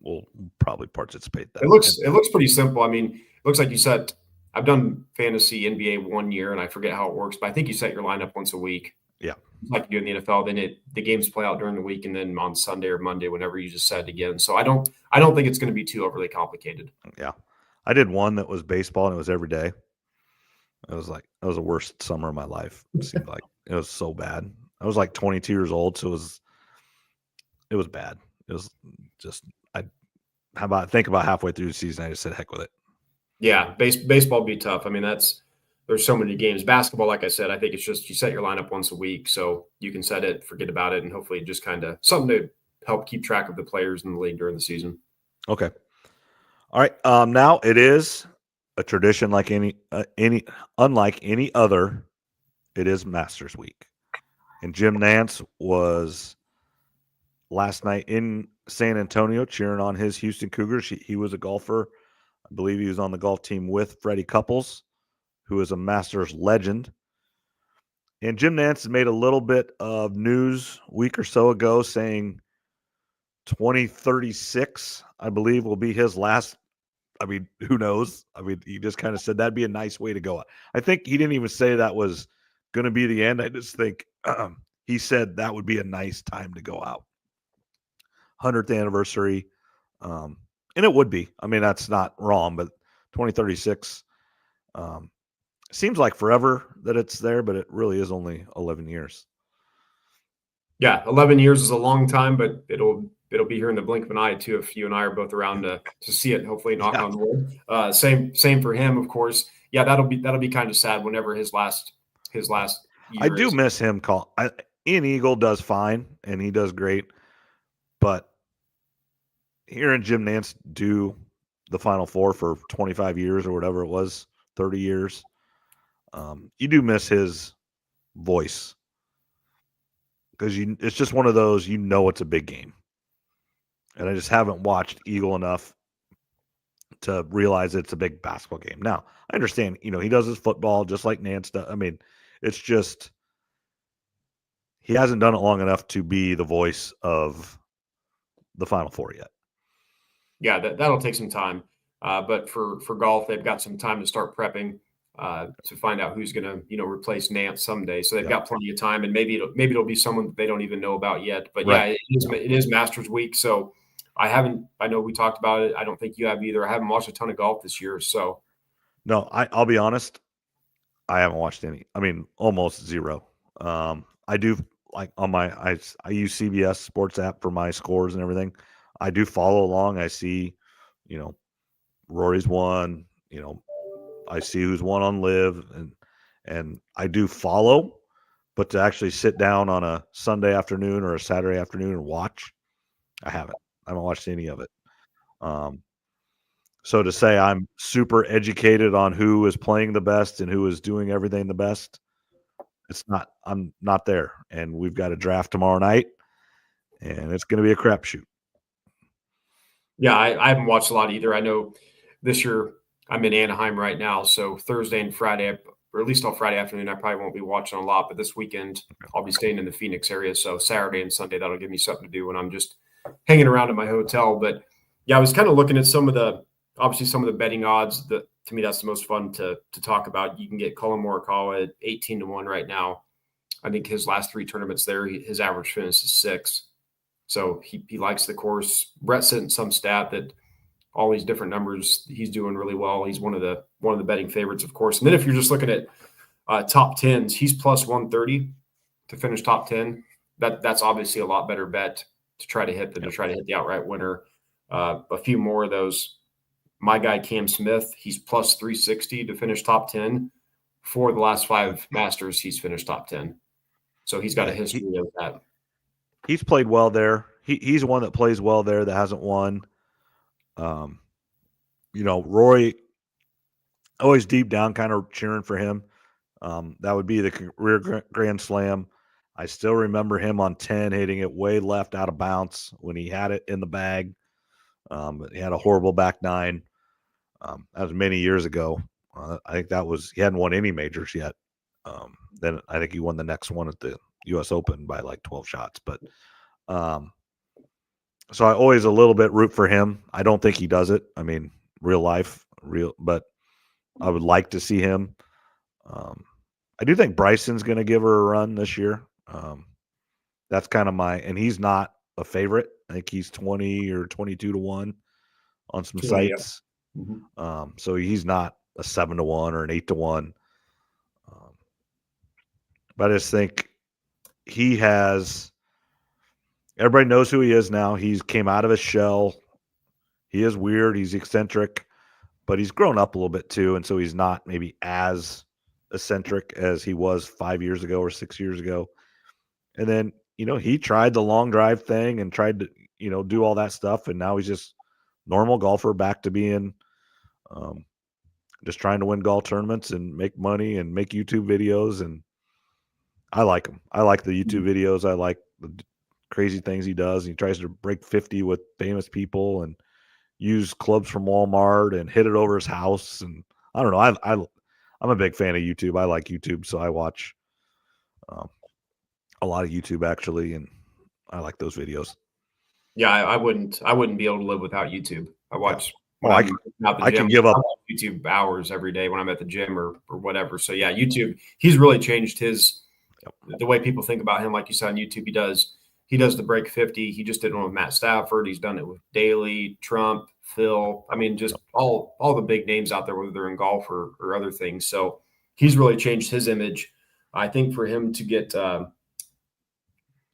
S1: we'll probably participate.
S2: It looks pretty simple. I mean, it looks like you set. I've done fantasy NBA 1 year, and I forget how it works, but I think you set your lineup once a week.
S1: Yeah,
S2: like you do in the NFL. Then the games play out during the week, and then on Sunday or Monday, whenever you just set it again. So I don't think it's going to be too overly complicated.
S1: Yeah, I did one that was baseball, and it was every day. It was the worst summer of my life. It seemed like it was so bad. I was like 22 years old, so it was bad. It was just think about halfway through the season, I just said heck with it.
S2: Yeah, baseball would be tough. I mean, there's so many games. Basketball, like I said, I think it's just you set your lineup once a week, so you can set it, forget about it, and hopefully just kind of something to help keep track of the players in the league during the season.
S1: Okay. All right. Now it is a tradition like unlike any other. It is Masters Week. And Jim Nance was last night in San Antonio cheering on his Houston Cougars. He was a golfer. I believe he was on the golf team with Freddie Couples, who is a Masters legend. And Jim Nance made a little bit of news a week or so ago saying 2036, I believe, will be his last. I mean, who knows? I mean, he just kind of said that'd be a nice way to go. I think he didn't even say that was going to be the end. I just think he said that would be a nice time to go out. 100th anniversary. And it would be. I mean, that's not wrong, but 2036 seems like forever that it's there, but it really is only 11 years.
S2: Yeah, 11 years is a long time, but it'll it'll be here in the blink of an eye too if you and I are both around to see it. Hopefully, knock
S1: Yeah.
S2: on wood. Same for him, of course. Yeah, that'll be kind of sad whenever his last year
S1: I do
S2: is.
S1: miss him. Ian Eagle does fine, and he does great. But hearing Jim Nance do the Final Four for 25 years or whatever it was, 30 years, you do miss his voice. Because it's just one of those, it's a big game. And I just haven't watched Eagle enough to realize it's a big basketball game. Now, I understand, he does his football just like Nance does. I mean, it's just he hasn't done it long enough to be the voice of the Final Four yet.
S2: Yeah, that'll take some time. But for golf, they've got some time to start prepping to find out who's going to replace Nance someday. So they've got plenty of time, and maybe it'll be someone that they don't even know about yet. But
S1: Right.
S2: yeah, it is Masters Week, so I know we talked about it. I don't think you have either. I haven't watched a ton of golf this year, so
S1: no, I'll be honest. I haven't watched any. I mean, almost zero. I do like on I use CBS Sports app for my scores and everything. I do follow along. I see, Rory's won. I see who's won on Live, and I do follow. But to actually sit down on a Sunday afternoon or a Saturday afternoon and watch, I haven't. I haven't watched any of it. So to say I'm super educated on who is playing the best and who is doing everything the best, I'm not there. And we've got a draft tomorrow night, and it's going to be a crapshoot.
S2: Yeah, I haven't watched a lot either. I know this year I'm in Anaheim right now, so Thursday and Friday, or at least on Friday afternoon, I probably won't be watching a lot. But this weekend, I'll be staying in the Phoenix area, so Saturday and Sunday that'll give me something to do when I'm just hanging around at my hotel. But yeah, I was kind of looking at some of the betting odds. That to me, that's the most fun to talk about. You can get Colin Morikawa at 18-1 right now. I think his last 3 tournaments there, his average finish is 6. So he likes the course. Brett sent some stat that all these different numbers, he's doing really well. He's one of the betting favorites, of course. And then if you're just looking at top 10s, he's plus 130 to finish top 10. That's obviously a lot better bet to try to hit than to try to hit the outright winner. A few more of those. My guy Cam Smith, he's plus 360 to finish top 10. 4 of the last 5 Masters, he's finished top 10. So he's got a history of that.
S1: He's played well there. He's one that plays well there that hasn't won. Rory, always deep down kind of cheering for him. That would be the career Grand Slam. I still remember him on 10 hitting it way left out of bounds when he had it in the bag. But he had a horrible back 9. That was many years ago. I think he hadn't won any majors yet. Then I think he won the next one at the U.S. Open by like 12 shots. But so I always a little bit root for him. I don't think he does it. I mean, but I would like to see him. I do think Bryson's going to give her a run this year. That's kind of and he's not a favorite. I think he's 20 or 22-1 on some sites.
S2: Yeah. Mm-hmm.
S1: So he's not a 7-1 or an 8-1. But I just think everybody knows who he is now. He's came out of his shell. He is weird. He's eccentric, but he's grown up a little bit too. And so he's not maybe as eccentric as he was 5 years ago or 6 years ago. And then, he tried the long drive thing and tried to, do all that stuff. And now he's just normal golfer back to being just trying to win golf tournaments and make money and make YouTube videos. And I like him. I like the YouTube videos. I like the crazy things he does. He tries to break 50 with famous people and use clubs from Walmart and hit it over his house. And I don't know. I'm a big fan of YouTube. I like YouTube, so I watch a lot of YouTube actually, and I like those videos.
S2: Yeah, I wouldn't be able to live without YouTube. I watch.
S1: Yeah. I can give up
S2: YouTube hours every day when I'm at the gym or whatever. So yeah, YouTube. He's really changed the way people think about him. Like you said on YouTube, he does the break 50. He just did one with Matt Stafford. He's done it with Daly, Trump, Phil. I mean, just all the big names out there, whether they're in golf or other things. So he's really changed his image. I think for him to get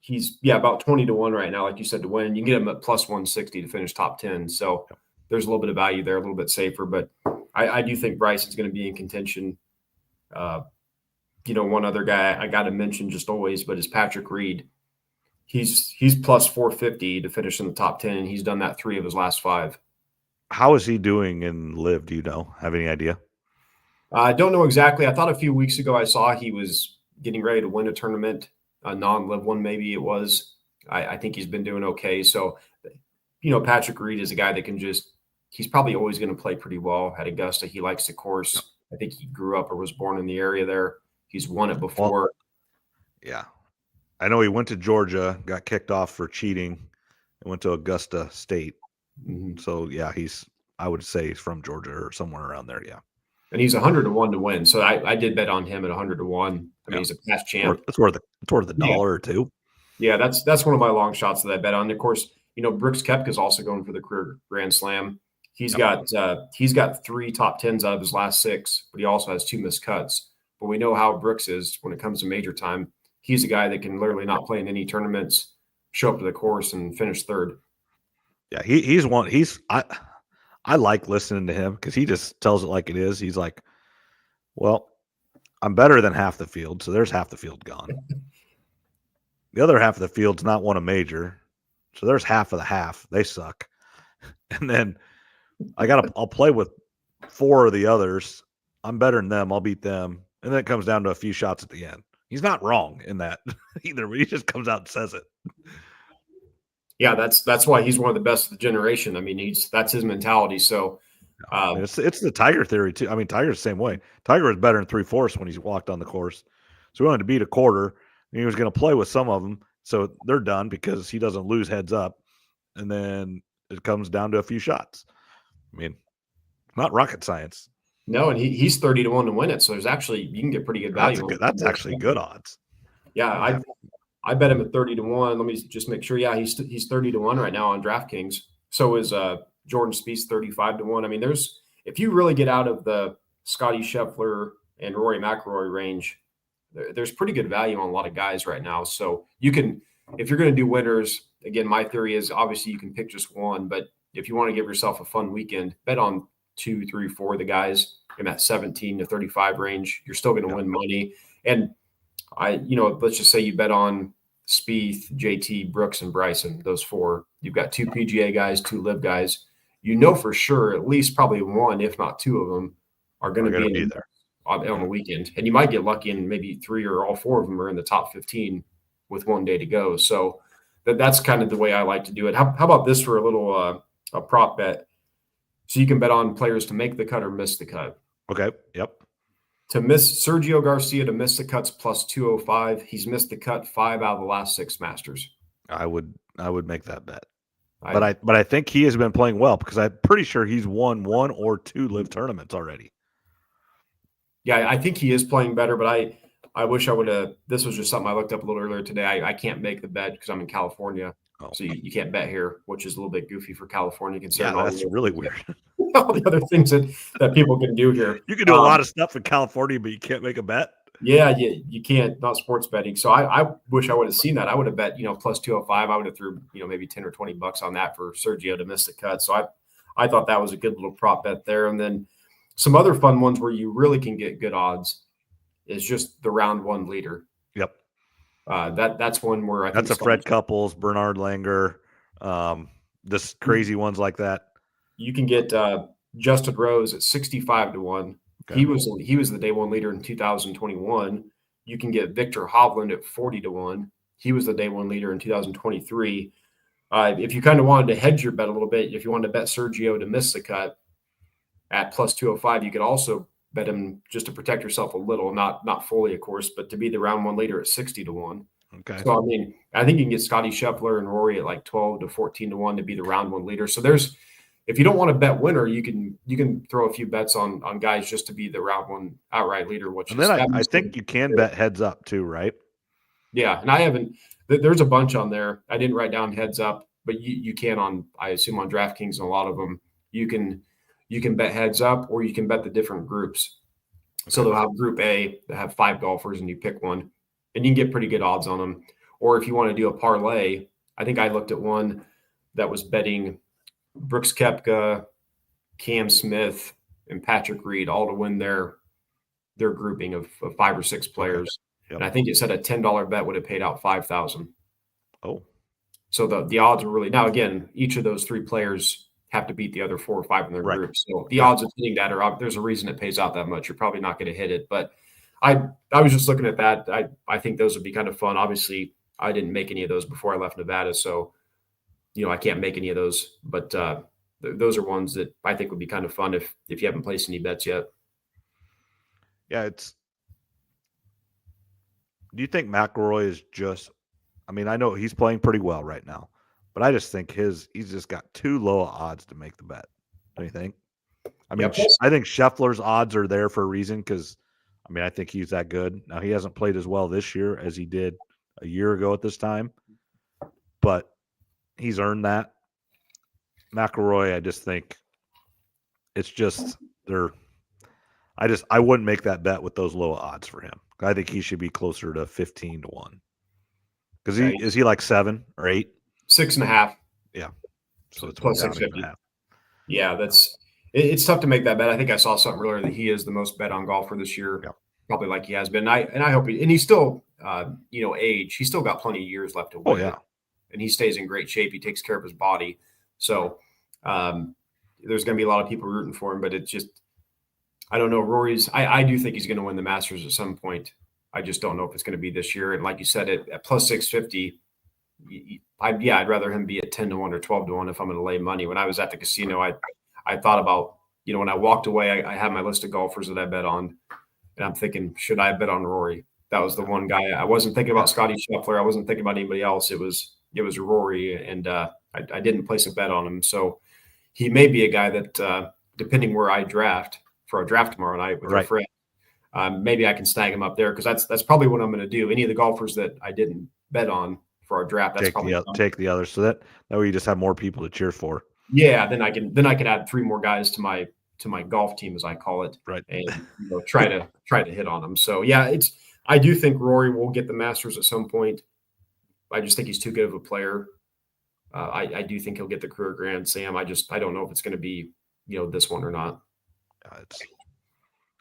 S2: he's about 20-1 right now, like you said, to win. You can get him at plus 160 to finish top 10. So there's a little bit of value there, a little bit safer. But I do think Bryce is going to be in contention. One other guy I got to mention just always, but is Patrick Reed. He's plus 450 to finish in the top 10, and he's done that 3 of his last 5.
S1: How is he doing in Live? Do you know? Have any idea?
S2: I don't know exactly. I thought a few weeks ago I saw he was getting ready to win a tournament, a non-Live one maybe it was. I think he's been doing okay. So, Patrick Reed is a guy that he's probably always going to play pretty well at Augusta. He likes the course. I think he grew up or was born in the area there. He's won it before.
S1: Well, yeah. I know he went to Georgia, got kicked off for cheating, and went to Augusta State. Mm-hmm. So, yeah, I would say he's from Georgia or somewhere around there, yeah.
S2: And he's 100-1 to win. So I did bet on him at 100-1. I mean, he's a past champ.
S1: It's worth a dollar or two.
S2: Yeah, that's one of my long shots that I bet on. Of course, Brooks Koepka is also going for the career Grand Slam. He's got 3 top 10s out of his last 6, but he also has 2 missed cuts. But we know how Brooks is when it comes to major time. He's a guy that can literally not play in any tournaments, show up to the course and finish 3rd.
S1: Yeah, he's one. I like listening to him because he just tells it like it is. He's like, well, I'm better than half the field, so there's half the field gone. The other half of the field's not won a major, so there's half of the half. They suck. And then I'll play with 4 of the others. I'm better than them. I'll beat them. And then it comes down to a few shots at the end. He's not wrong in that either, but he just comes out and says it.
S2: Yeah, that's why he's one of the best of the generation. I mean, that's his mentality. So
S1: it's the Tiger theory too. I mean, Tiger's the same way. Tiger was better in 3/4 when he walked on the course. So he wanted to beat a quarter, and he was going to play with some of them. So they're done because he doesn't lose heads up. And then it comes down to a few shots. I mean, not rocket science.
S2: No, and he's 30-1 to win it. So there's actually, you can get pretty good value.
S1: That's actually good odds.
S2: Yeah, I bet him at 30-1. Let me just make sure. Yeah, he's 30-1 right now on DraftKings. So is Jordan Spieth 35-1. I mean, if you really get out of the Scottie Scheffler and Rory McIlroy range, there's pretty good value on a lot of guys right now. So you can, if you're going to do winners, again, my theory is obviously you can pick just one, but if you want to give yourself a fun weekend, bet on 2, 3, 4 of the guys in that 17 to 35 range. You're still going to win money. And let's just say you bet on Spieth, JT, Brooks, and Bryson, those 4. You've got 2 PGA guys, 2 Live guys. For sure at least probably 1, if not 2 of them are going to be there on the weekend. And you might get lucky and maybe 3 or all 4 of them are in the top 15 with 1 day to go. So that's kind of the way I like to do it. How about this for a little a prop bet? So you can bet on players to make the cut or miss the cut.
S1: Okay. Yep.
S2: To miss Sergio Garcia to miss the cuts plus 205. He's missed the cut 5 out of the last 6 Masters.
S1: I would make that bet. But I think he has been playing well because I'm pretty sure he's won 1 or 2 Live tournaments already.
S2: Yeah, I think he is playing better, but I wish I would have. This was just something I looked up a little earlier today. I can't make the bet because I'm in California. Oh. So you can't bet here, which is a little bit goofy for California considering
S1: that's really weird.
S2: All the other things that people can do here.
S1: You can do a lot of stuff in California, but you can't make a bet.
S2: Yeah, you can't, not sports betting. So I wish I would have seen that. I would have bet, plus 205. I would have threw, maybe 10 or 20 bucks on that for Sergio to miss the cut. So I thought that was a good little prop bet there. And then some other fun ones where you really can get good odds is just the round 1 leader.
S1: Yep.
S2: That's one where I think
S1: that's a Fred Couples, Bernard Langer, just crazy ones like that.
S2: You can get Justin Rose at 65-1. Okay. He was the day 1 leader in 2021. You can get Victor Hovland at 40-1. He was the day 1 leader in 2023. If you kind of wanted to hedge your bet a little bit, if you wanted to bet Sergio to miss the cut at plus 205, you could also bet him just to protect yourself a little, not fully, of course, but to be the round 1 leader at 60-1.
S1: Okay.
S2: So I think you can get Scottie Scheffler and Rory at like 12 to 14-1 to be the round 1 leader. So if you don't want to bet winner, you can throw a few bets on guys just to be the round 1 outright leader.
S1: And then I think you can bet heads up too, right?
S2: Yeah, and there's a bunch on there. I didn't write down heads up, but you can I assume on DraftKings and a lot of them you can bet heads up or you can bet the different groups. Okay. So they'll have Group A that have 5 golfers and you pick one, and you can get pretty good odds on them. Or if you want to do a parlay, I think I looked at one that was betting Brooks Koepka, Cam Smith, and Patrick Reed all to win their grouping of 5 or 6 players.
S1: Yep.
S2: And I think it said a $10 bet would have paid out 5,000.
S1: Oh,
S2: so the odds were really, now again, each of those 3 players have to beat the other 4 or 5 in their
S1: Right.
S2: group. So the odds of hitting that are, there's a reason it pays out that much. You're probably not going to hit it, but I was just looking at that. I think those would be kind of fun. Obviously, I didn't make any of those before I left Nevada, so I can't make any of those. But those are ones that I think would be kind of fun if you haven't placed any bets yet.
S1: Yeah, do you think McIlroy is just? I mean, I know he's playing pretty well right now, but I just think he's just got too low odds to make the bet. Don't you think? I mean, I think Scheffler's odds are there for a reason because, I mean, I think he's that good. Now, he hasn't played as well this year as he did a year ago at this time, but he's earned that. McIlroy, I just think it's just I wouldn't make that bet with those low odds for him. I think he should be closer to 15 to 1. Because is he like 7 or 8?
S2: 6.5.
S1: Yeah. So it's
S2: plus 650. Yeah, it's tough to make that bet. I think I saw something earlier that he is the most bet on golfer this year, probably like he has been. And I hope he's still, age. He's still got plenty of years left to win.
S1: Oh yeah,
S2: and he stays in great shape. He takes care of his body. So there's going to be a lot of people rooting for him, but it's just, I don't know. Rory's, I do think he's going to win the Masters at some point. I just don't know if it's going to be this year. And like you said, at plus 650, I'd rather him be at 10 to 1 or 12 to 1 if I'm going to lay money. When I was at the casino, I thought about, when I walked away, I had my list of golfers that I bet on, and I'm thinking, should I bet on Rory? That was the one guy. I wasn't thinking about Scotty Scheffler. I wasn't thinking about anybody else. It was Rory, and I didn't place a bet on him. So he may be a guy that, depending where I draft for our draft tomorrow night with our friend, maybe I can snag him up there because that's probably what I'm going to do. Any of the golfers that I didn't bet on for our draft, that's
S1: take the others, so that way you just have more people to cheer for.
S2: Yeah, then I can add 3 more guys to my golf team, as I call it,
S1: right?
S2: And try to hit on them. So yeah, I do think Rory will get the Masters at some point. I just think he's too good of a player. I do think he'll get the career Grand Slam. I don't know if it's going to be this one or not.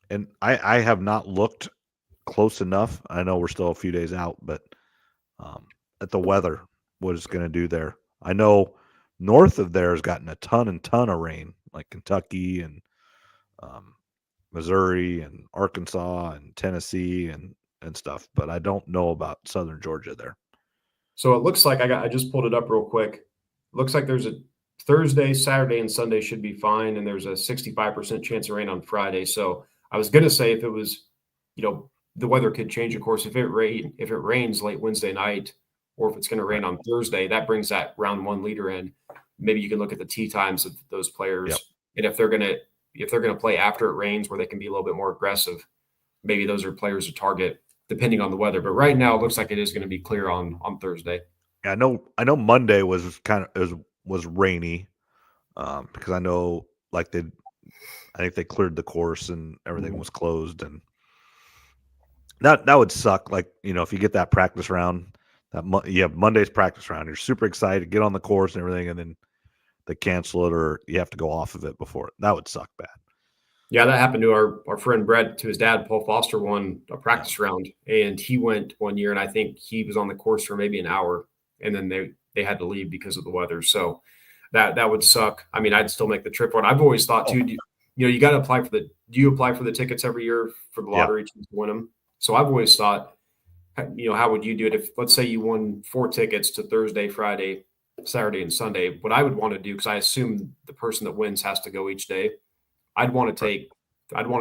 S1: And I have not looked close enough. I know we're still a few days out, but at the weather, what it's going to do there. I know north of there has gotten a ton of rain, like Kentucky and Missouri and Arkansas and Tennessee and stuff, but I don't know about southern Georgia there.
S2: So it looks like I just pulled it up real quick. Looks like there's a Thursday, Saturday, and Sunday should be fine, and there's a 65% chance of rain on Friday. So I was going to say if it was, the weather could change, of course. If it rains late Wednesday night, or if it's going to rain on Thursday, that brings that round 1 leader in. Maybe you can look at the tee times of those players, and if they're going to play after it rains, where they can be a little bit more aggressive, maybe those are players to target depending on the weather. But right now, it looks like it is going to be clear on Thursday.
S1: Yeah, I know Monday was was rainy, because I know I think they cleared the course and everything was closed, and that would suck. Like, if you get that practice round, you have Monday's practice round, you're super excited, get on the course and everything, and then they cancel it or you have to go off of it before it. That would suck bad. Yeah,
S2: that happened to our friend Brett. To his dad, Paul Foster, won a practice round, and he went one year, and I think he was on the course for maybe an hour, and then they had to leave because of the weather. So that would suck. I mean, I'd still make the trip for it. I've always thought too, you got to apply do you apply for the tickets every year for the lottery to win them? So I've always thought, how would you do it if, let's say, you won 4 tickets to Thursday, Friday, Saturday, and Sunday? What I would want to do, because I assume the person that wins has to go each day, I'd want to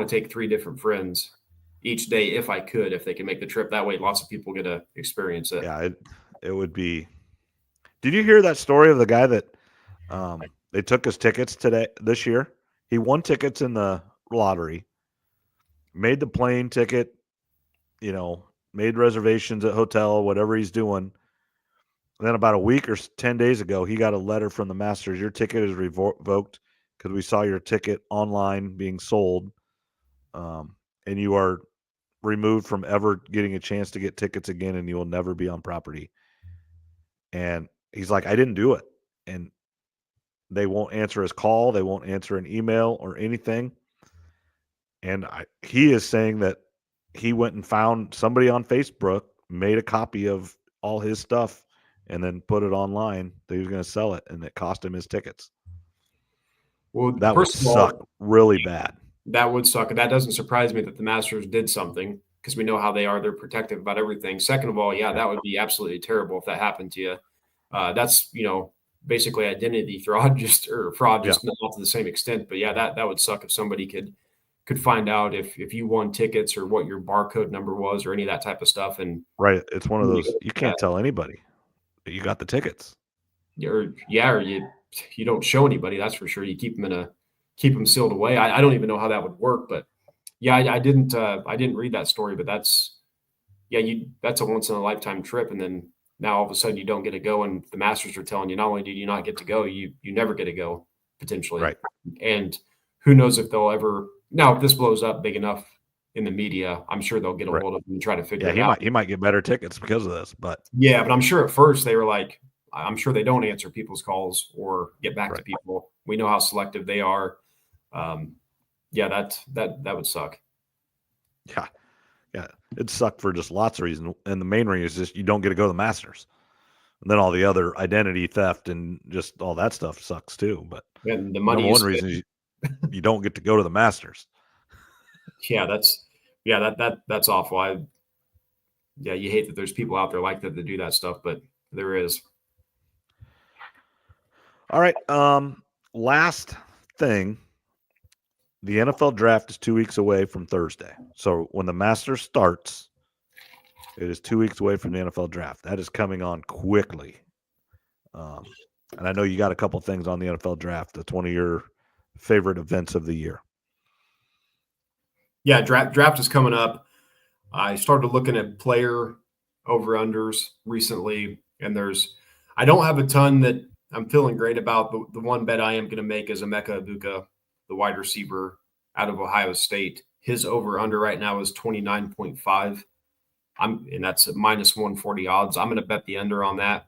S2: take 3 different friends each day if I could, if they can make the trip. That way, lots of people get to experience it.
S1: Yeah, it would be. Did you hear that story of the guy that they took his tickets this year? He won tickets in the lottery, made the plane ticket, made reservations at hotel, whatever he's doing. And then about a week or 10 days ago, he got a letter from the Masters. Your ticket is revoked because we saw your ticket online being sold, and you are removed from ever getting a chance to get tickets again, and you will never be on property. And he's like, I didn't do it. And they won't answer his call. They won't answer an email or anything. And he is saying that he went and found somebody on Facebook, made a copy of all his stuff, and then put it online that he was going to sell it, and it cost him his tickets.
S2: Well,
S1: That would
S2: first of all,
S1: suck really bad.
S2: that would suck. And that doesn't surprise me that the Masters did something because we know how they are. They're protective about everything. Second of all, yeah, that would be absolutely terrible if that happened to you. That's, basically identity fraud, just not to the same extent. But yeah, that would suck if somebody could find out if you won tickets or what your barcode number was or any of that type of stuff. And
S1: right, it's one of those, you can't tell anybody that you got the tickets.
S2: Or you don't show anybody, that's for sure. You keep them sealed away. I don't even know how that would work, but yeah, I didn't read that story, but that's a once in a lifetime trip. And then now all of a sudden you don't get to go, and the Masters are telling you not only do you not get to go, you never get to go potentially.
S1: Right.
S2: And who knows if they'll ever, now if this blows up big enough in the media, I'm sure they'll get a hold of him and try to figure it out.
S1: He might get better tickets because of this, but
S2: I'm sure at first they were like, I'm sure they don't answer people's calls or get back to people. We know how selective they are. That would suck.
S1: Yeah, it sucked for just lots of reasons, and the main reason is just you don't get to go to the Masters, and then all the other identity theft and just all that stuff sucks too. But
S2: and the money,
S1: one reason is you don't get to go to the Masters.
S2: Yeah, that's awful. You hate that there's people out there like that do that stuff, but there is.
S1: All right. Last thing, the NFL draft is 2 weeks away from Thursday. So when the Masters starts, it is 2 weeks away from the NFL draft. That is coming on quickly. And I know you got a couple things on the NFL draft. That's one of your favorite events of the year.
S2: Yeah, draft is coming up. I started looking at player over-unders recently, and I don't have a ton that I'm feeling great about. The one bet I am going to make is Emeka Egbuka, the wide receiver out of Ohio State. His over-under right now is 29.5. And that's at minus 140 odds. I'm going to bet the under on that.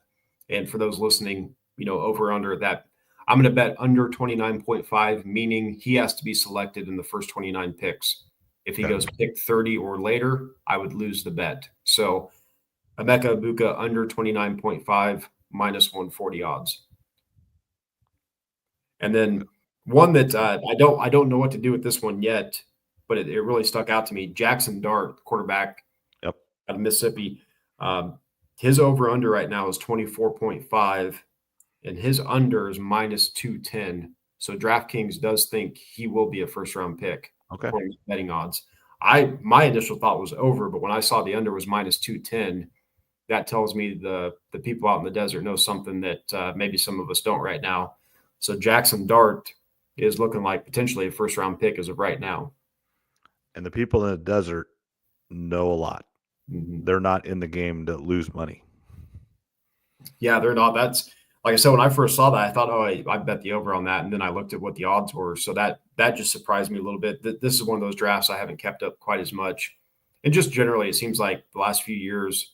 S2: And for those listening, over-under that, I'm going to bet under 29.5, meaning he has to be selected in the first 29 picks. If he goes pick 30 or later, I would lose the bet. So Emeka Egbuka under 29.5, minus 140 odds. And then one that I don't know what to do with this one yet, but it really stuck out to me. Jackson Dart, quarterback out of Mississippi. His over-under right now is 24.5, and his under is minus 210. So DraftKings does think he will be a first-round pick.
S1: Okay.
S2: Betting odds. My initial thought was over, but when I saw the under was minus 210, that tells me the people out in the desert know something that maybe some of us don't right now. So Jackson Dart is looking like potentially a first-round pick as of right now.
S1: And the people in the desert know a lot.
S2: Mm-hmm.
S1: They're not in the game to lose money.
S2: Yeah, they're not. That's like I said, when I first saw that, I thought, I bet the over on that. And then I looked at what the odds were. So that just surprised me a little bit. This is one of those drafts I haven't kept up quite as much. And just generally, it seems like the last few years,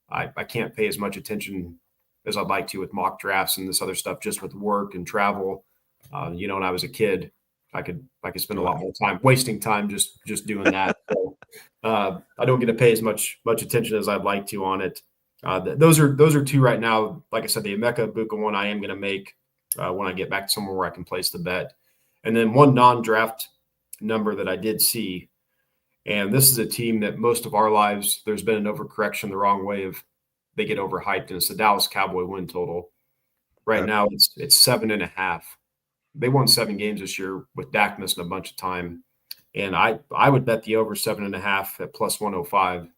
S2: I can't pay as much attention as I'd like to with mock drafts and this other stuff, just with work and travel. When I was a kid, I could spend a lot more time wasting time just doing that. So I don't get to pay as much attention as I'd like to on it. Those are two right now. Like I said, the Emeka Egbuka one I am going to make when I get back to somewhere where I can place the bet. And then one non-draft number that I did see, and this is a team that most of our lives, there's been an overcorrection the wrong way of they get overhyped, and it's the Dallas Cowboy win total. Right now it's 7.5. They won 7 games this year with Dak missing a bunch of time. And I would bet the over 7.5 at plus 105.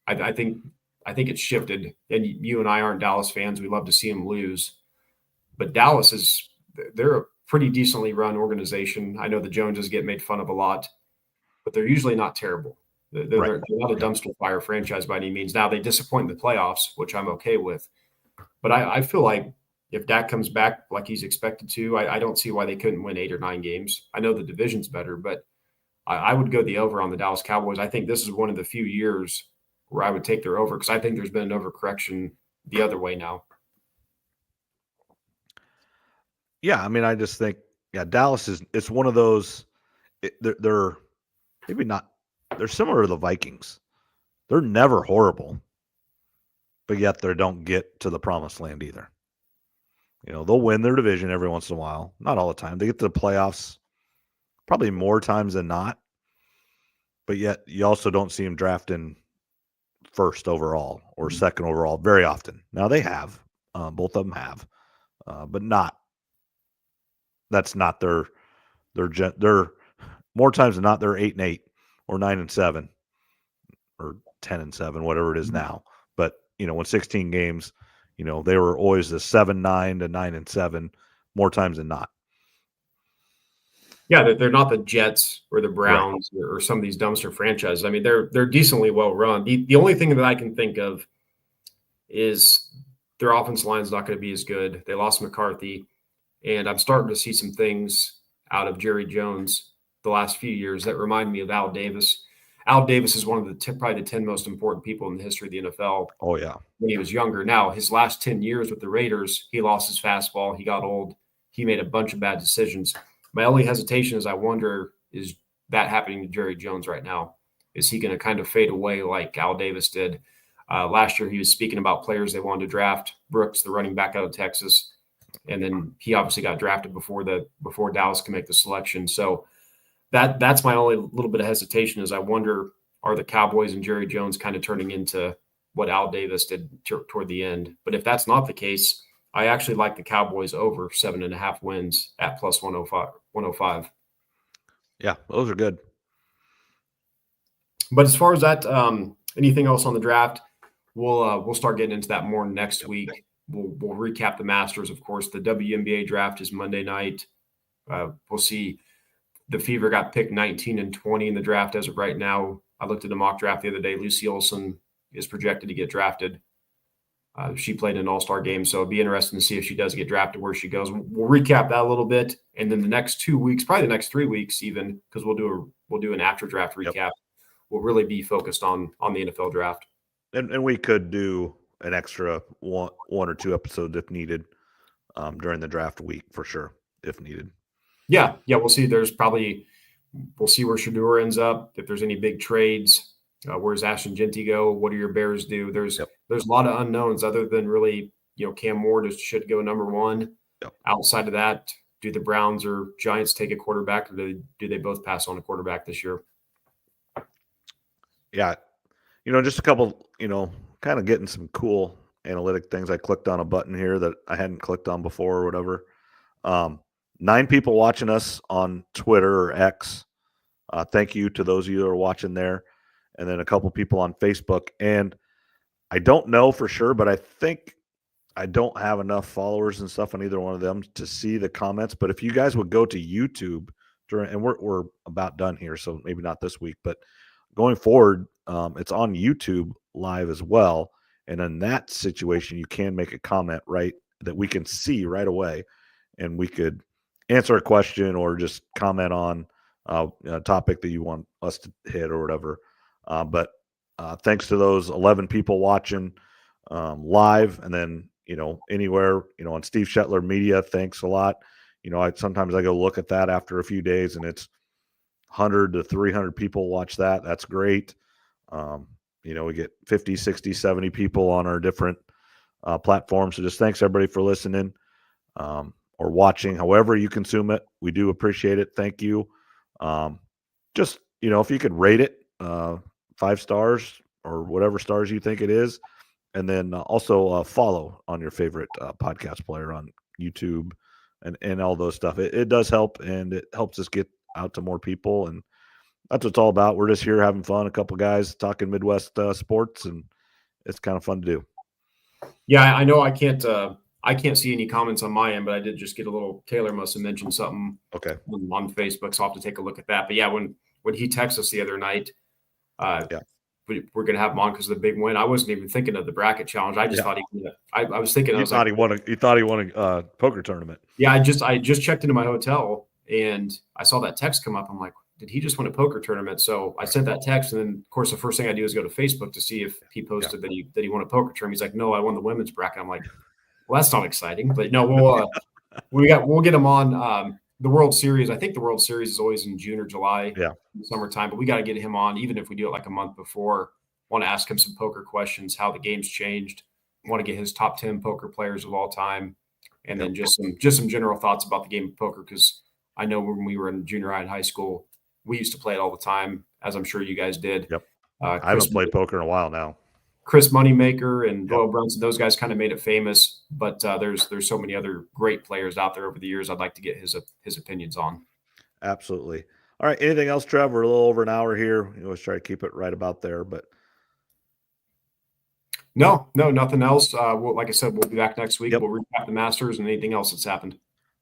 S2: I think it's shifted, and you and I aren't Dallas fans. We love to see them lose, but Dallas they're a pretty decently run organization. I know the Joneses get made fun of a lot, but they're usually not terrible. They're not a dumpster fire franchise by any means. Now they disappoint in the playoffs, which I'm okay with, but I feel like if Dak comes back like he's expected to, I don't see why they couldn't win 8 or 9 games. I know the division's better, but I would go the over on the Dallas Cowboys. I think this is one of the few years where I would take their over because I think there's been an overcorrection the other way now.
S1: Yeah, I mean, I just think, Dallas it's one of those. They're maybe not. They're similar to the Vikings. They're never horrible, but yet they don't get to the promised land either. They'll win their division every once in a while, not all the time. They get to the playoffs probably more times than not, but yet you also don't see them drafting first overall or second overall very often. Now they have, both of them have, but not. That's not their more times than not they're 8-8 or 9-7 or 10-7, whatever it is now. But when 16 games, they were always the 7-9 to 9-7 more times than not.
S2: Yeah, they're not the Jets or the Browns or some of these dumpster franchises. I mean, they're decently well run. The only thing that I can think of is their offensive line is not going to be as good. They lost McCarthy, and I'm starting to see some things out of Jerry Jones the last few years that remind me of Al Davis. Al Davis is one of the probably the 10 most important people in the history of the NFL.
S1: Oh, yeah.
S2: When he was younger. Now, his last 10 years with the Raiders, he lost his fastball. He got old. He made a bunch of bad decisions. My only hesitation is I wonder, is that happening to Jerry Jones right now? Is he going to kind of fade away like Al Davis did? Last year, he was speaking about players they wanted to draft. Brooks, the running back out of Texas. And then he obviously got drafted before Dallas can make the selection. So that's my only little bit of hesitation is I wonder, are the Cowboys and Jerry Jones kind of turning into what Al Davis did toward the end? But if that's not the case, I actually like the Cowboys over 7.5 wins at plus 105.
S1: Yeah, those are good.
S2: But as far as that, anything else on the draft, we'll start getting into that more next week. We'll recap the Masters, of course. The WNBA draft is Monday night. We'll see. The Fever got picked 19 and 20 in the draft as of right now. I looked at the mock draft the other day. Lucy Olson is projected to get drafted. She played an all-star game, so it'll be interesting to see if she does get drafted, where she goes. We'll recap that a little bit, and then the next 2 weeks, probably the next 3 weeks even, because we'll do an after-draft recap. Yep. We'll really be focused on the NFL draft.
S1: And we could do an extra one or two episodes if needed during the draft week for sure, if needed.
S2: Yeah, we'll see. We'll see where Shedeur ends up, if there's any big trades. Where's Ashton Genty go? What do your Bears do? There's a lot of unknowns other than really, Cam Moore should go number one.
S1: Yep.
S2: Outside of that, do the Browns or Giants take a quarterback, or do they both pass on a quarterback this year?
S1: Yeah. Just a couple, kind of getting some cool analytic things. I clicked on a button here that I hadn't clicked on before or whatever. 9 people watching us on Twitter or X. Thank you to those of you that are watching there. And then a couple people on Facebook. And I don't know for sure, but I think I don't have enough followers and stuff on either one of them to see the comments. But if you guys would go to YouTube and we're about done here, so maybe not this week, but going forward, it's on YouTube live as well. And in that situation, you can make a comment that we can see right away, and we could answer a question or just comment on a topic that you want us to hit or whatever. But thanks to those 11 people watching live, and then anywhere on Steve Shetler Media, thanks a lot. Sometimes I go look at that after a few days, and it's 100 to 300 people watch that. That's great. We get 50, 60, 70 people on our different platforms. So just thanks everybody for listening or watching, however you consume it. We do appreciate it. Thank you. Just, if you could rate it 5 stars or whatever stars you think it is. And then also follow on your favorite podcast player on YouTube and all those stuff. It does help, and it helps us get out to more people. And that's what it's all about. We're just here having fun. A couple guys talking Midwest sports, and it's kind of fun to do.
S2: Yeah, I know I can't see any comments on my end, but I did just get a little. Taylor must have mentioned something on Facebook, so I'll have to take a look at that. But yeah, when he texted us the other night, we're going to have him on because of the big win. I wasn't even thinking of the bracket challenge. I just thought I was thinking.
S1: You thought he won a poker tournament.
S2: Yeah, I just checked into my hotel and I saw that text come up. I'm like, did he just win a poker tournament? So I sent that text, and then of course the first thing I do is go to Facebook to see if he posted that he won a poker tournament. He's like, no, I won the women's bracket. I'm like, well, that's not exciting, but no, We'll get him on the World Series. I think the World Series is always in June or July,
S1: Yeah.
S2: in the summertime, but we got to get him on, even if we do it like a month before. Want to ask him some poker questions, how the game's changed. Want to get his top 10 poker players of all time, and then just some general thoughts about the game of poker, because I know when we were in junior high and high school, we used to play it all the time, as I'm sure you guys did.
S1: Yep. I haven't played poker in a while now.
S2: Chris Moneymaker and Doyle Brunson, those guys kind of made it famous, but there's so many other great players out there over the years. I'd like to get his opinions on.
S1: Absolutely. All right. Anything else, Trev? We're a little over an hour here. We always try to keep it right about there, but
S2: no, nothing else. Like I said, we'll be back next week.
S1: Yep.
S2: We'll recap the Masters and anything else that's happened.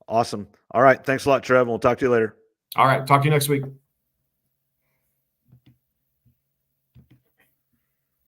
S1: Awesome. All right. Thanks a lot, Trev. And we'll talk to you later.
S2: All right. Talk to you next week.